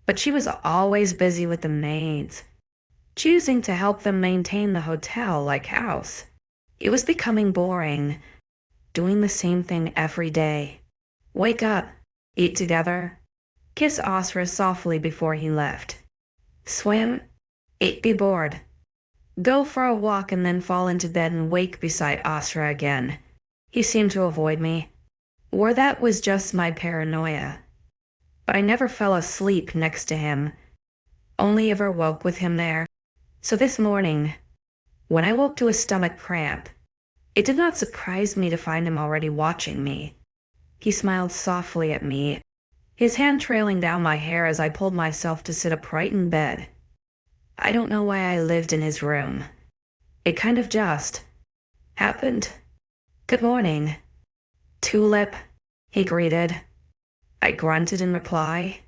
but she was always busy with the maids, choosing to help them maintain the hotel-like house. It was becoming boring, doing the same thing every day. Wake up, eat together, kiss Asra softly before he left. Swim, eat, be bored. Go for a walk and then fall into bed and wake beside Asra again. He seemed to avoid me, or that was just my paranoia. But I never fell asleep next to him, only ever woke with him there. So this morning, when I woke to a stomach cramp, it did not surprise me to find him already watching me. He smiled softly at me, his hand trailing down my hair as I pulled myself to sit upright in bed. I don't know why I lived in his room. It kind of just happened. Good morning, Tulip, he greeted. I grunted in reply.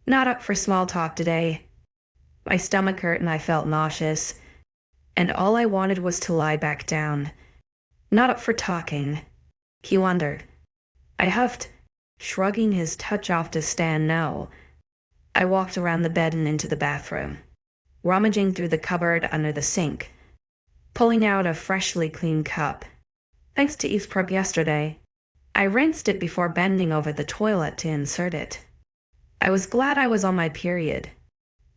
Not up for small talk today. My stomach hurt and I felt nauseous, and all I wanted was to lie back down. Not up for talking, he wondered. I huffed, shrugging his touch off to stand no. I walked around the bed and into the bathroom, rummaging through the cupboard under the sink, pulling out a freshly cleaned cup. Thanks to Eve's prep yesterday, I rinsed it before bending over the toilet to insert it. I was glad I was on my period,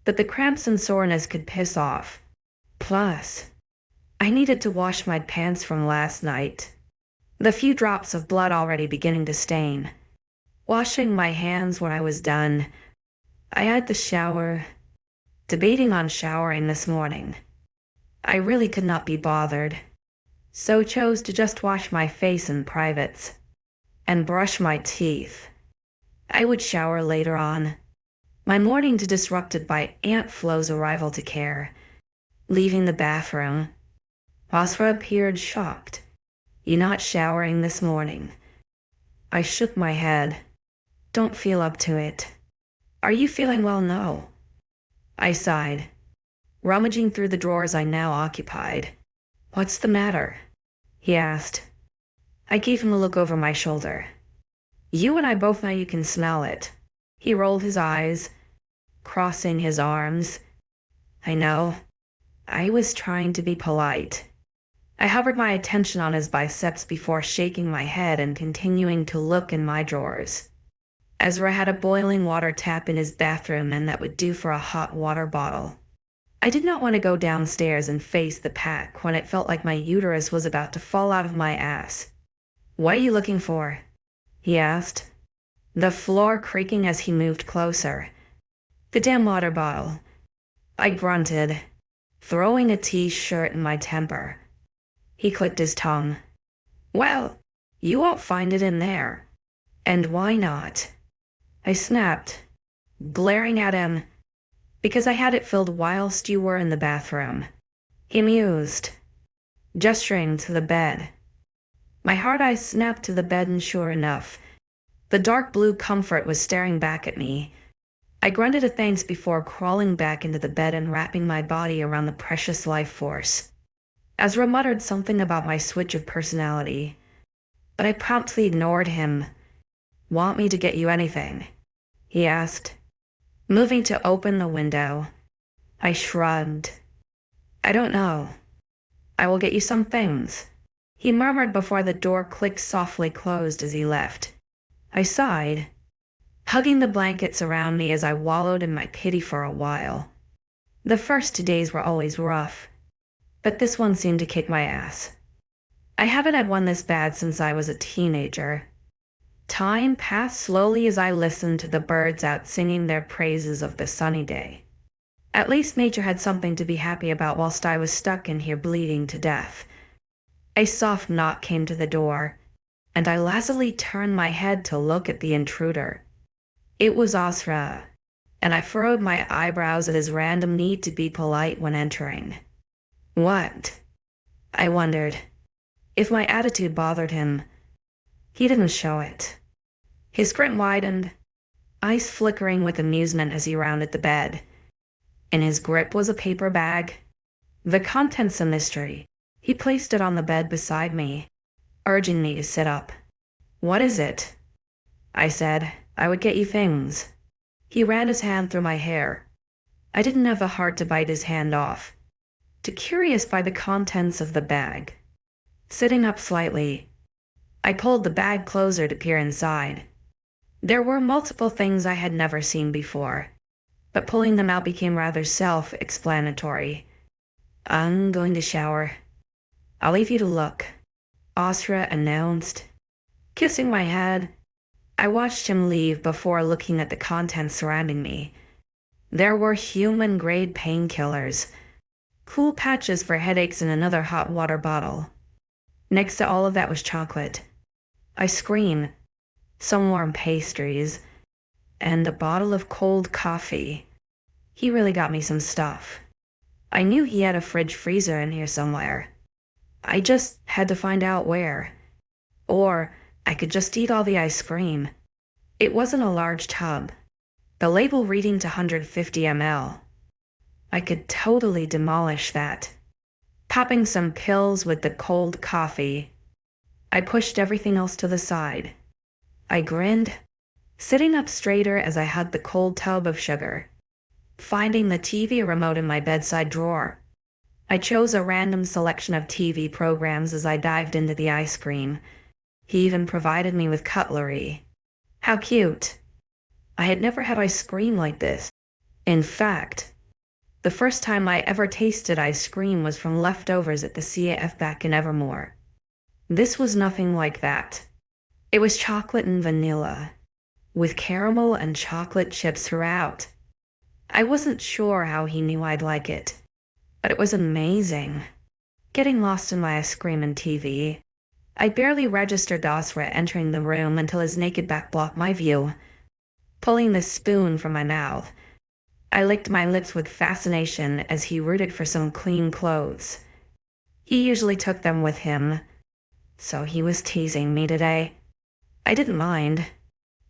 but the cramps and soreness could piss off. Plus, I needed to wash my pants from last night, the few drops of blood already beginning to stain. Washing my hands when I was done, I had to shower, debating on showering this morning. I really could not be bothered, so chose to just wash my face in privates and brush my teeth. I would shower later on. My morning disrupted by Aunt Flo's arrival to care. Leaving the bathroom, Asra appeared shocked. You not showering this morning? I shook my head. Don't feel up to it. Are you feeling well? No. I sighed, rummaging through the drawers I now occupied. What's the matter? He asked. I gave him a look over my shoulder. You and I both know you can smell it. He rolled his eyes, crossing his arms. I know. I was trying to be polite. I hovered my attention on his biceps before shaking my head and continuing to look in my drawers. Ezra had a boiling water tap in his bathroom, and that would do for a hot water bottle. I did not want to go downstairs and face the pack when it felt like my uterus was about to fall out of my ass. What are you looking for? He asked, the floor creaking as he moved closer. The damn water bottle. I grunted, throwing a t-shirt in my temper. He clicked his tongue. Well, you won't find it in there. And why not? I snapped, glaring at him, because I had it filled whilst you were in the bathroom. He mused, gesturing to the bed. My hard eyes snapped to the bed, and sure enough, the dark blue comfort was staring back at me. I grunted a thanks before crawling back into the bed and wrapping my body around the precious life force. Ezra muttered something about my switch of personality, but I promptly ignored him. Want me to get you anything? He asked, moving to open the window. I shrugged. I don't know. I will get you some things, he murmured before the door clicked softly closed as he left. I sighed. hugging the blankets around me as I wallowed in my pity for a while. The first 2 days were always rough, but this one seemed to kick my ass. I haven't had one this bad since I was a teenager. Time passed slowly as I listened to the birds out singing their praises of the sunny day. At least nature had something to be happy about whilst I was stuck in here bleeding to death. A soft knock came to the door, and I lazily turned my head to look at the intruder. It was Asra, and I furrowed my eyebrows at his random need to be polite when entering. What? I wondered. If my attitude bothered him, he didn't show it. His grin widened, eyes flickering with amusement as he rounded the bed. In his grip was a paper bag. The contents a mystery. He placed it on the bed beside me, urging me to sit up. What is it? I said. I would get you things. He ran his hand through my hair. I didn't have the heart to bite his hand off, too curious by the contents of the bag. Sitting up slightly, I pulled the bag closer to peer inside. There were multiple things I had never seen before, but pulling them out became rather self-explanatory. I'm going to shower. I'll leave you to look, Asra announced. Kissing my head, I watched him leave before looking at the contents surrounding me. There were human-grade painkillers, cool patches for headaches, and another hot water bottle. Next to all of that was chocolate, ice cream, some warm pastries, and a bottle of cold coffee. He really got me some stuff. I knew he had a fridge freezer in here somewhere. I just had to find out where. Or I could just eat all the ice cream. It wasn't a large tub, the label reading to 150 ml. I could totally demolish that. Popping some pills with the cold coffee, I pushed everything else to the side. I grinned, sitting up straighter as I hugged the cold tub of sugar. Finding the TV remote in my bedside drawer, I chose a random selection of TV programs as I dived into the ice cream. He even provided me with cutlery. How cute. I had never had ice cream like this. In fact, the first time I ever tasted ice cream was from leftovers at the CAF back in Evermore. This was nothing like that. It was chocolate and vanilla, with caramel and chocolate chips throughout. I wasn't sure how he knew I'd like it, but it was amazing. Getting lost in my ice cream and TV, I barely registered Asra entering the room until his naked back blocked my view. Pulling the spoon from my mouth, I licked my lips with fascination as he rooted for some clean clothes. He usually took them with him, so he was teasing me today. I didn't mind,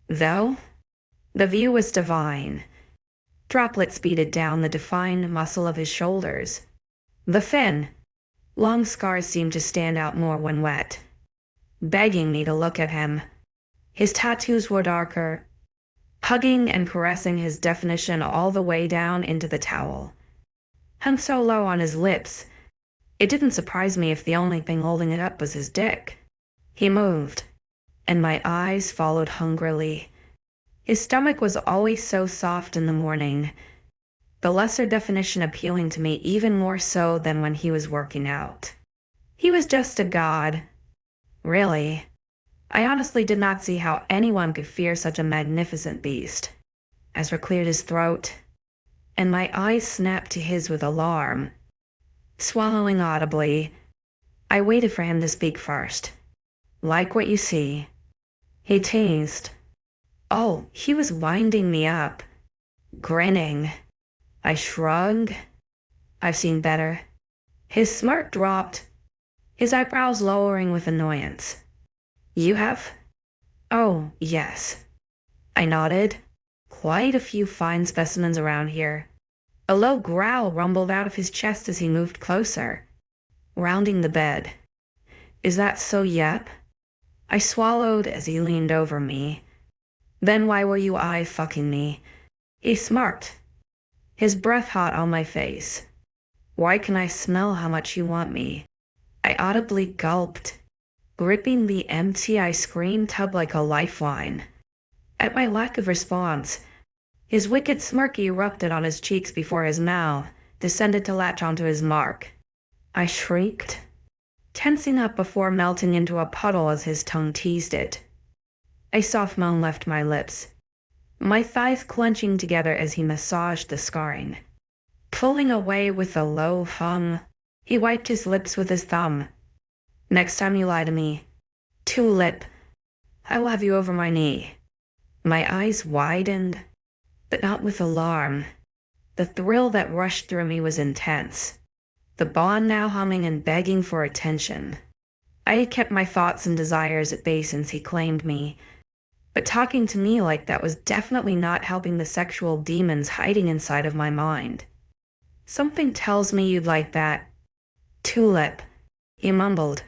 though. The view was divine. Droplets beaded down the defined muscle of his shoulders. The thin, long scars seemed to stand out more when wet, begging me to look at him. His tattoos were darker, hugging and caressing his definition all the way down into the towel. Hung so low on his lips, it didn't surprise me if the only thing holding it up was his dick. He moved, and my eyes followed hungrily. His stomach was always so soft in the morning, the lesser definition appealing to me even more so than when he was working out. He was just a god. Really. I honestly did not see how anyone could fear such a magnificent beast. Asra cleared his throat, and my eyes snapped to his with alarm. Swallowing audibly, I waited for him to speak first. Like what you see. He teased. Oh, he was winding me up. Grinning. I shrugged. I've seen better. His smirk dropped, his eyebrows lowering with annoyance. You have? Oh, yes. I nodded. Quite a few fine specimens around here. A low growl rumbled out of his chest as he moved closer, rounding the bed. Is that so, yep? I swallowed as he leaned over me. Then why were you fucking me? He smirked, his breath hot on my face. Why can I smell how much you want me? I audibly gulped, gripping the empty ice cream tub like a lifeline. At my lack of response, his wicked smirk erupted on his cheeks before his mouth descended to latch onto his mark. I shrieked, tensing up before melting into a puddle as his tongue teased it. A soft moan left my lips, my thighs clenching together as he massaged the scarring. Pulling away with a low hum, he wiped his lips with his thumb. Next time you lie to me, Tulip, I will have you over my knee. My eyes widened, but not with alarm. The thrill that rushed through me was intense, the bond now humming and begging for attention. I had kept my thoughts and desires at bay since he claimed me, but talking to me like that was definitely not helping the sexual demons hiding inside of my mind. Something tells me you'd like that, Tulip, he mumbled,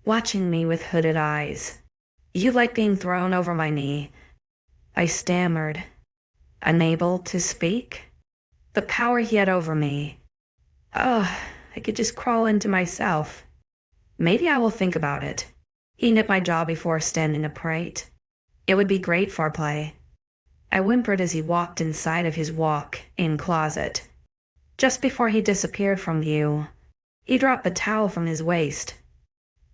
watching me with hooded eyes. You like being thrown over my knee, I stammered, unable to speak. The power he had over me. Oh, I could just crawl into myself. Maybe I will think about it. He nipped my jaw before standing upright. It would be great foreplay. I whimpered as he walked inside of his walk-in closet. Just before he disappeared from view, he dropped the towel from his waist.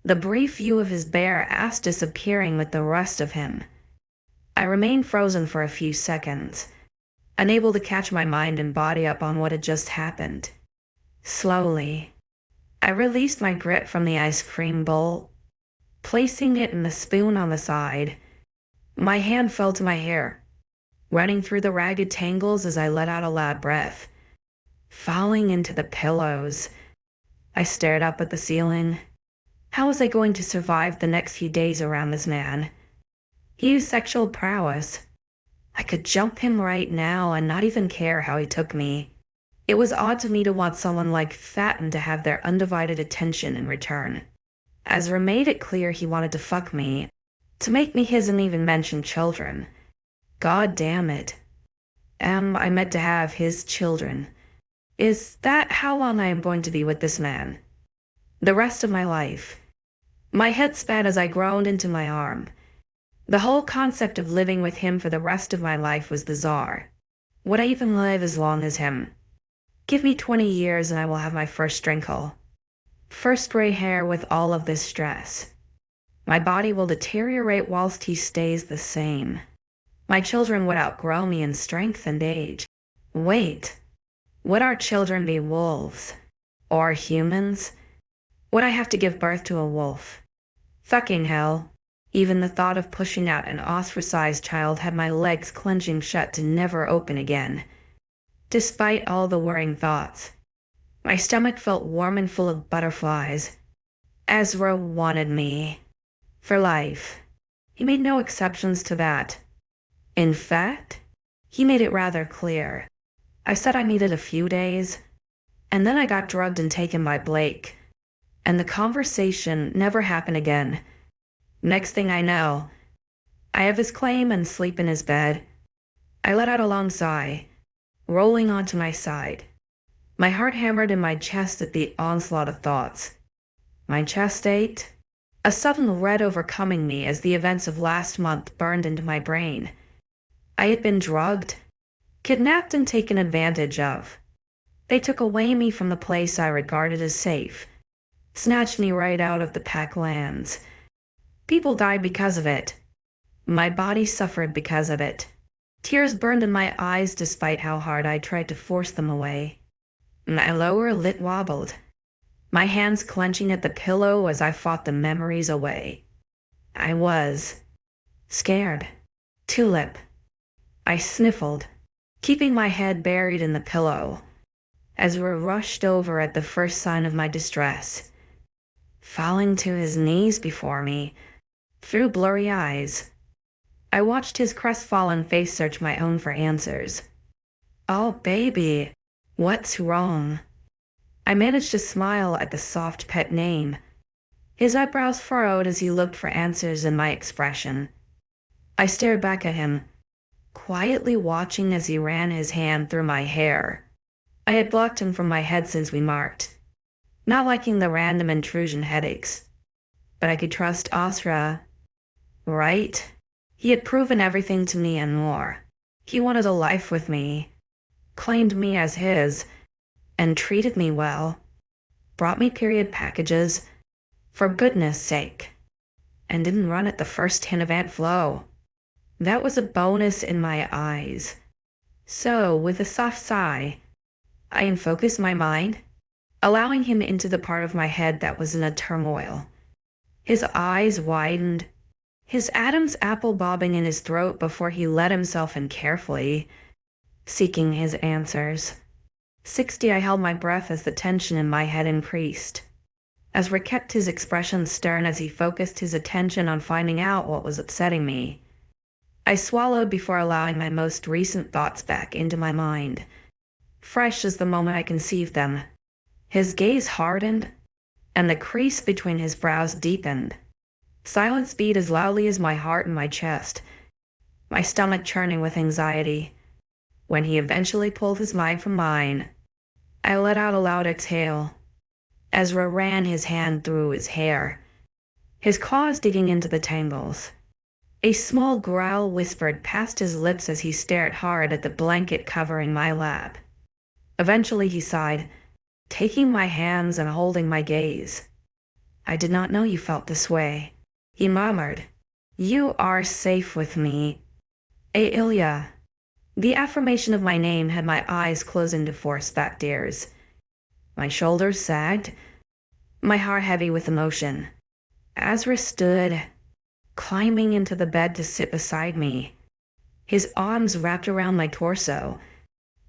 The brief view of his bare ass disappearing with the rest of him. I remained frozen for a few seconds, unable to catch my mind and body up on what had just happened. Slowly, I released my grip from the ice cream bowl, placing it in the spoon on the side. My hand fell to my hair, running through the ragged tangles as I let out a loud breath, falling into the pillows. I stared up at the ceiling. How was I going to survive the next few days around this man? He used sexual prowess. I could jump him right now and not even care how he took me. It was odd to me to want someone like that and to have their undivided attention in return. Asra made it clear he wanted to fuck me, to make me his and even mention children. God damn it. Am I meant to have his children? Is that how long I am going to be with this man? The rest of my life. My head spat as I groaned into my arm. The whole concept of living with him for the rest of my life was bizarre. Would I even live as long as him? Give me 20 years and I will have my first wrinkle. First gray hair with all of this stress. My body will deteriorate whilst he stays the same. My children would outgrow me in strength and age. Wait, would our children be wolves? Or humans? Would I have to give birth to a wolf? Fucking hell. Even the thought of pushing out an ostracized child had my legs clenching shut to never open again. Despite all the worrying thoughts, my stomach felt warm and full of butterflies. Asra wanted me. For life. He made no exceptions to that. In fact, he made it rather clear. I said I needed a few days, and then I got drugged and taken by Blake, and the conversation never happened again. Next thing I know, I have his claim and sleep in his bed. I let out a long sigh, rolling onto my side. My heart hammered in my chest at the onslaught of thoughts. My chest ached, a sudden red overcoming me as the events of last month burned into my brain. I had been drugged, kidnapped and taken advantage of. They took away me from the place I regarded as safe, snatched me right out of the pack lands. People died because of it. My body suffered because of it. Tears burned in my eyes despite how hard I tried to force them away. My lower lip wobbled, my hands clenching at the pillow as I fought the memories away. I was scared. Tulip. I sniffled, keeping my head buried in the pillow. Asra rushed over at the first sign of my distress, falling to his knees before me, through blurry eyes. I watched his crestfallen face search my own for answers. Oh, baby, what's wrong? I managed to smile at the soft pet name. His eyebrows furrowed as he looked for answers in my expression. I stared back at him, quietly watching as he ran his hand through my hair. I had blocked him from my head since we marked, not liking the random intrusion headaches. But I could trust Asra, right? He had proven everything to me and more. He wanted a life with me, claimed me as his, and treated me well. Brought me period packages, for goodness sake, and didn't run at the first hint of Aunt Flo. That was a bonus in my eyes. So, with a soft sigh, I unfocused my mind, allowing him into the part of my head that was in a turmoil. His eyes widened, his Adam's apple bobbing in his throat before he let himself in carefully, seeking his answers. 60, I held my breath as the tension in my head increased. Asra kept his expression stern as he focused his attention on finding out what was upsetting me. I swallowed before allowing my most recent thoughts back into my mind, fresh as the moment I conceived them. His gaze hardened, and the crease between his brows deepened. Silence beat as loudly as my heart in my chest, my stomach churning with anxiety. When he eventually pulled his mind from mine, I let out a loud exhale. Asra ran his hand through his hair, his claws digging into the tangles. A small growl whispered past his lips as he stared hard at the blanket covering my lap. Eventually he sighed, taking my hands and holding my gaze. I did not know you felt this way, he murmured. You are safe with me, 𝐿𝐬. The affirmation of my name had my eyes closing to force-back tears. My shoulders sagged, my heart heavy with emotion. Asra stood, climbing into the bed to sit beside me, his arms wrapped around my torso,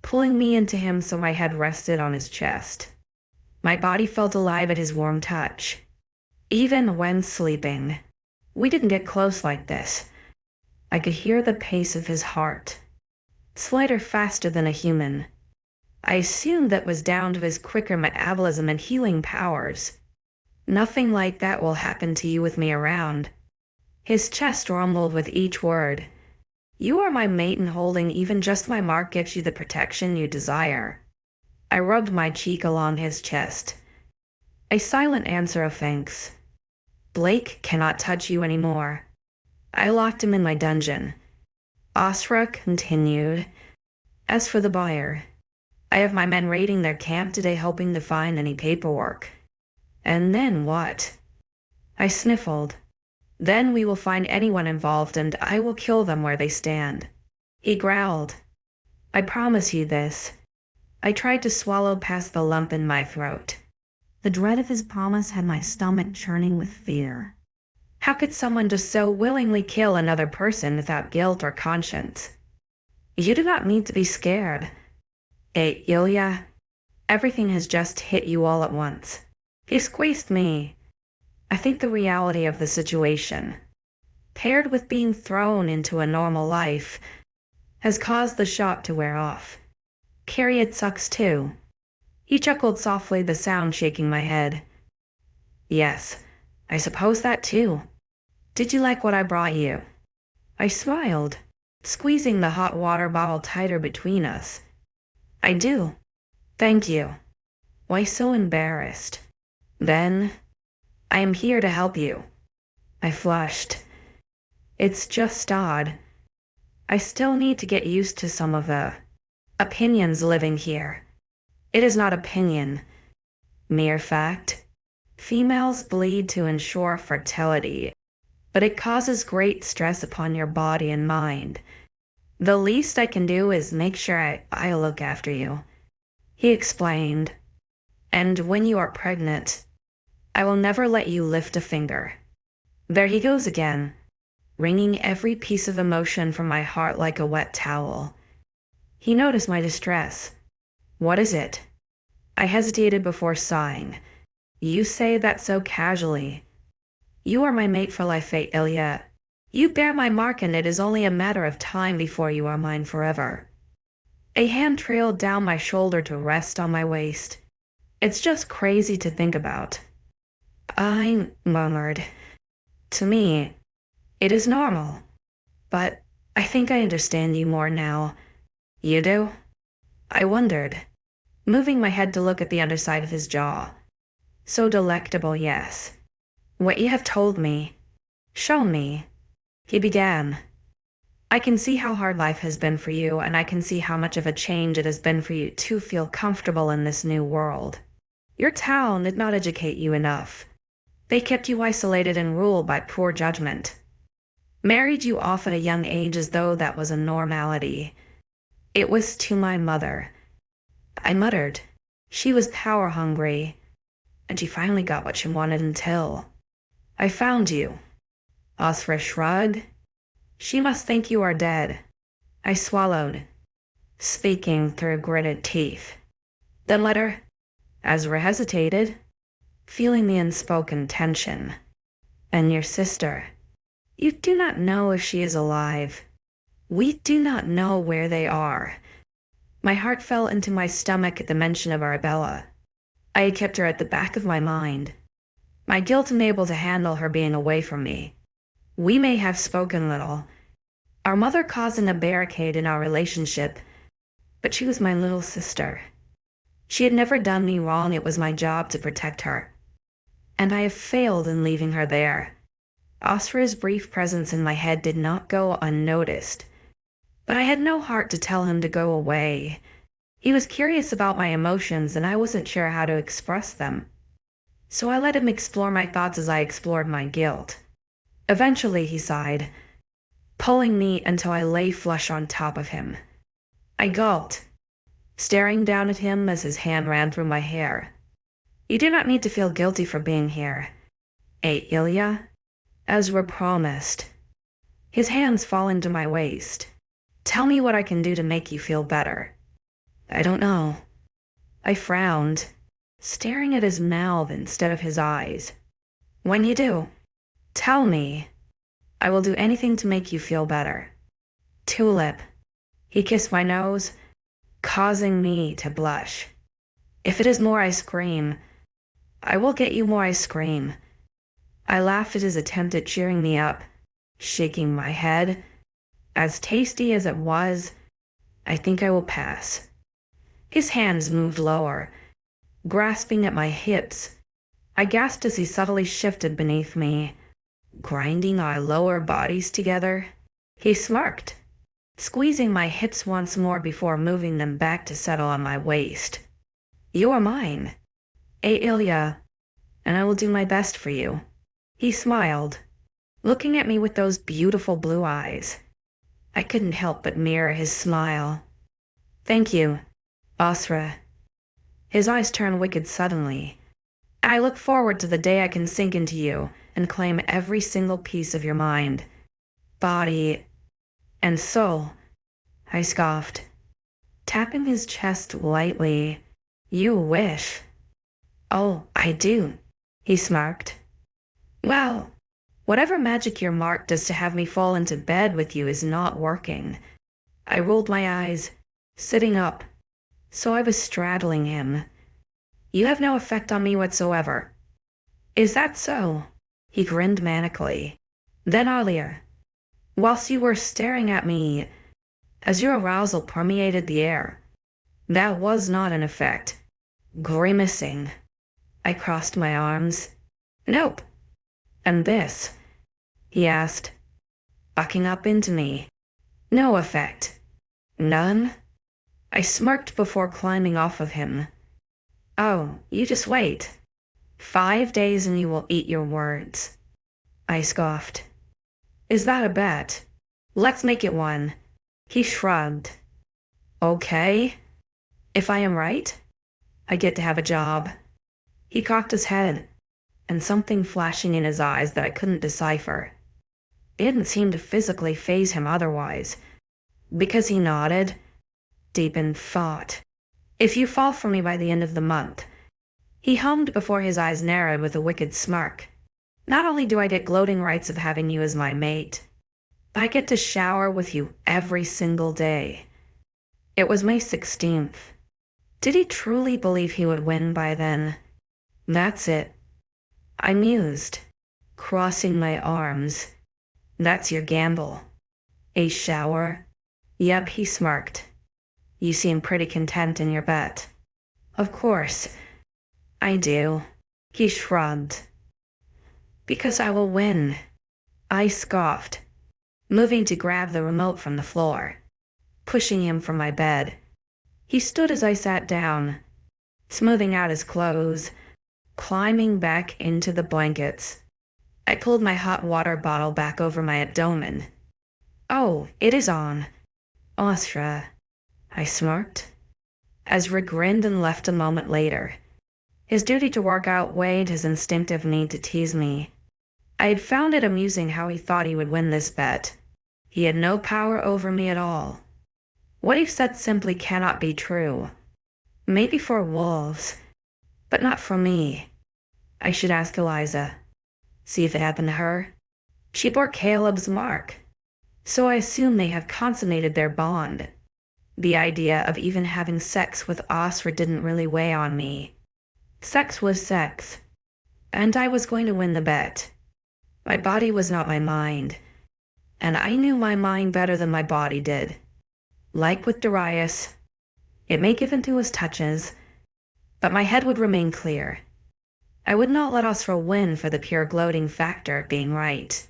pulling me into him so my head rested on his chest. My body felt alive at his warm touch. Even when sleeping, we didn't get close like this. I could hear the pace of his heart, slighter, faster than a human. I assumed that was down to his quicker metabolism and healing powers. Nothing like that will happen to you with me around. His chest rumbled with each word. You are my mate, and holding even just my mark gives you the protection you desire. I rubbed my cheek along his chest. A silent answer of thanks. Blake cannot touch you anymore. I locked him in my dungeon. Asra continued. As for the buyer, I have my men raiding their camp today, hoping to find any paperwork. And then what? I sniffled. Then we will find anyone involved and I will kill them where they stand. He growled. I promise you this. I tried to swallow past the lump in my throat. The dread of his promise had my stomach churning with fear. How could someone just so willingly kill another person without guilt or conscience? You do not need to be scared. 𝐿𝐬, everything has just hit you all at once. He squeezed me. I think the reality of the situation, paired with being thrown into a normal life, has caused the shock to wear off. It sucks too. He chuckled softly, the sound shaking my head. Yes, I suppose that too. Did you like what I brought you? I smiled, squeezing the hot water bottle tighter between us. I do. Thank you. Why so embarrassed? Then, I am here to help you. I flushed. It's just odd. I still need to get used to some of the opinions living here. It is not opinion. Mere fact. Females bleed to ensure fertility, but it causes great stress upon your body and mind. The least I can do is make sure I look after you, he explained. And when you are pregnant, I will never let you lift a finger. There he goes again, wringing every piece of emotion from my heart like a wet towel. He noticed my distress. What is it? I hesitated before sighing. You say that so casually. You are my mate for life, 𝐿𝐬. You bear my mark, and it is only a matter of time before you are mine forever. A hand trailed down my shoulder to rest on my waist. It's just crazy to think about. I murmured. To me, it is normal. But I think I understand you more now. You do? I wondered, moving my head to look at the underside of his jaw. So delectable, yes. What you have told me, shown me, he began, I can see how hard life has been for you, and I can see how much of a change it has been for you to feel comfortable in this new world. Your town did not educate you enough. They kept you isolated and ruled by poor judgment. Married you off at a young age as though that was a normality. It was to my mother. I muttered. She was power hungry, and she finally got what she wanted until I found you. Asra shrugged. She must think you are dead. I swallowed, speaking through gritted teeth. Then let her. Asra hesitated, feeling the unspoken tension. And your sister. You do not know if she is alive. We do not know where they are. My heart fell into my stomach at the mention of Arabella. I had kept her at the back of my mind. My guilt unable to handle her being away from me. We may have spoken little. Our mother causing a barricade in our relationship, but she was my little sister. She had never done me wrong. It was my job to protect her. And I have failed in leaving her there. Asra's brief presence in my head did not go unnoticed, but I had no heart to tell him to go away. He was curious about my emotions, and I wasn't sure how to express them. So I let him explore my thoughts as I explored my guilt. Eventually, he sighed, pulling me until I lay flush on top of him. I gulped, staring down at him as his hand ran through my hair. You do not need to feel guilty for being here, 𝐿𝐬, Asra promised. His hands fall into my waist. Tell me what I can do to make you feel better. I don't know. I frowned, staring at his mouth instead of his eyes. When you do, tell me. I will do anything to make you feel better. Tulip. He kissed my nose, causing me to blush. If it is more ice cream, I will get you more ice cream. I laughed at his attempt at cheering me up, shaking my head. As tasty as it was, I think I will pass. His hands moved lower, grasping at my hips. I gasped as he subtly shifted beneath me, grinding our lower bodies together. He smirked, squeezing my hips once more before moving them back to settle on my waist. You are mine, 𝐿𝐬, and I will do my best for you. He smiled, looking at me with those beautiful blue eyes. I couldn't help but mirror his smile. Thank you, Asra. His eyes turned wicked suddenly. I look forward to the day I can sink into you and claim every single piece of your mind, body, and soul. I scoffed, tapping his chest lightly. You wish. Oh, I do, he smirked. Well, whatever magic your mark does to have me fall into bed with you is not working. I rolled my eyes, sitting up, so I was straddling him. You have no effect on me whatsoever. Is that so? He grinned manically. Then earlier, whilst you were staring at me, as your arousal permeated the air, that was not an effect. Grimacing, I crossed my arms. Nope. And this? He asked, bucking up into me. No effect. None? I smirked before climbing off of him. Oh, you just wait. 5 days and you will eat your words. I scoffed. Is that a bet? Let's make it one. He shrugged. Okay. If I am right, I get to have a job. He cocked his head, and something flashing in his eyes that I couldn't decipher. It didn't seem to physically faze him otherwise, because he nodded, deep in thought. If you fall for me by the end of the month, he hummed before his eyes narrowed with a wicked smirk. Not only do I get gloating rights of having you as my mate, but I get to shower with you every single day. It was May 16th. Did he truly believe he would win by then? That's it. I mused, crossing my arms. That's your gamble. A shower? Yep, he smirked. You seem pretty content in your bet. Of course. I do. He shrugged. Because I will win. I scoffed. moving to grab the remote from the floor, pushing him from my bed. He stood as I sat down, smoothing out his clothes, climbing back into the blankets. I pulled my hot water bottle back over my abdomen. "Oh, it is on, Asra," I smirked. Asra grinned and left a moment later. His duty to work outweighed his instinctive need to tease me. I had found it amusing how he thought he would win this bet. He had no power over me at all. What he said simply cannot be true. Maybe for wolves, but not for me. I should ask Eliza. See if it happened to her. She bore Caleb's mark, so I assume they have consummated their bond. The idea of even having sex with Asra didn't really weigh on me. Sex was sex, and I was going to win the bet. My body was not my mind, and I knew my mind better than my body did. Like with Darius, it may give in to his touches, but my head would remain clear. I would not let Asra win for the pure gloating factor of being right.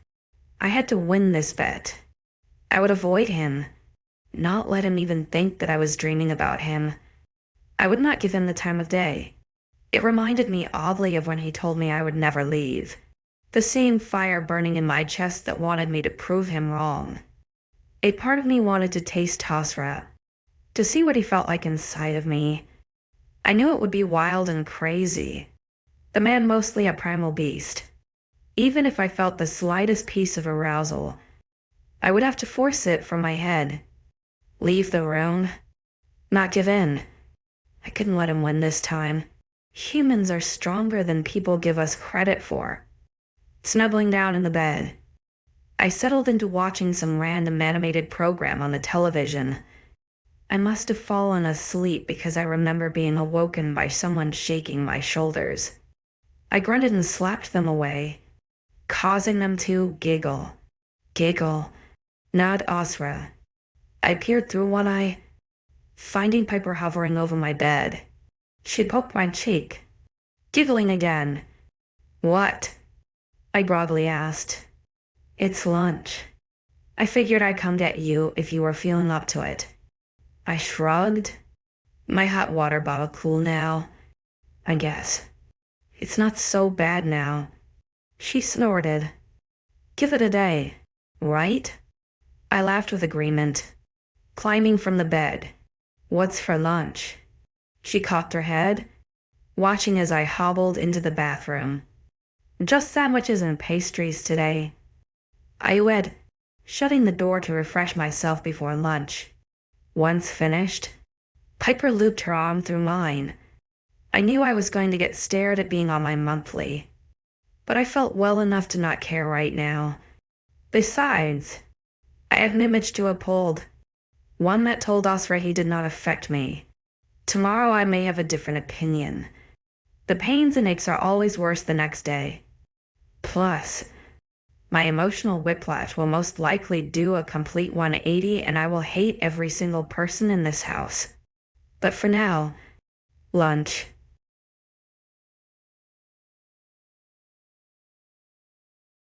I had to win this bet. I would avoid him, not let him even think that I was dreaming about him. I would not give him the time of day. It reminded me oddly of when he told me I would never leave. The same fire burning in my chest that wanted me to prove him wrong. A part of me wanted to taste Asra, to see what he felt like inside of me. I knew it would be wild and crazy. The man mostly a primal beast. Even if I felt the slightest piece of arousal, I would have to force it from my head. Leave the room. Not give in. I couldn't let him win this time. Humans are stronger than people give us credit for. Snuggling down in the bed, I settled into watching some random animated program on the television. I must have fallen asleep because I remember being awoken by someone shaking my shoulders. I grunted and slapped them away, causing them to giggle. Giggle. Not Asra. I peered through one eye, finding Piper hovering over my bed. She poked my cheek, giggling again. "What?" I broadly asked. "It's lunch. I figured I'd come get you if you were feeling up to it." I shrugged. My hot water bottle cool now, I guess. It's not so bad now. She snorted. "Give it a day, right?" I laughed with agreement, climbing from the bed. "What's for lunch?" She cocked her head, watching as I hobbled into the bathroom. "Just sandwiches and pastries today." I wed, shutting the door to refresh myself before lunch. Once finished, Piper looped her arm through mine. I knew I was going to get stared at being on my monthly, but I felt well enough to not care right now. Besides, I had an image to uphold, one that told Asra he did not affect me. Tomorrow I may have a different opinion. The pains and aches are always worse the next day. Plus, my emotional whiplash will most likely do a complete 180 and I will hate every single person in this house. But for now, lunch.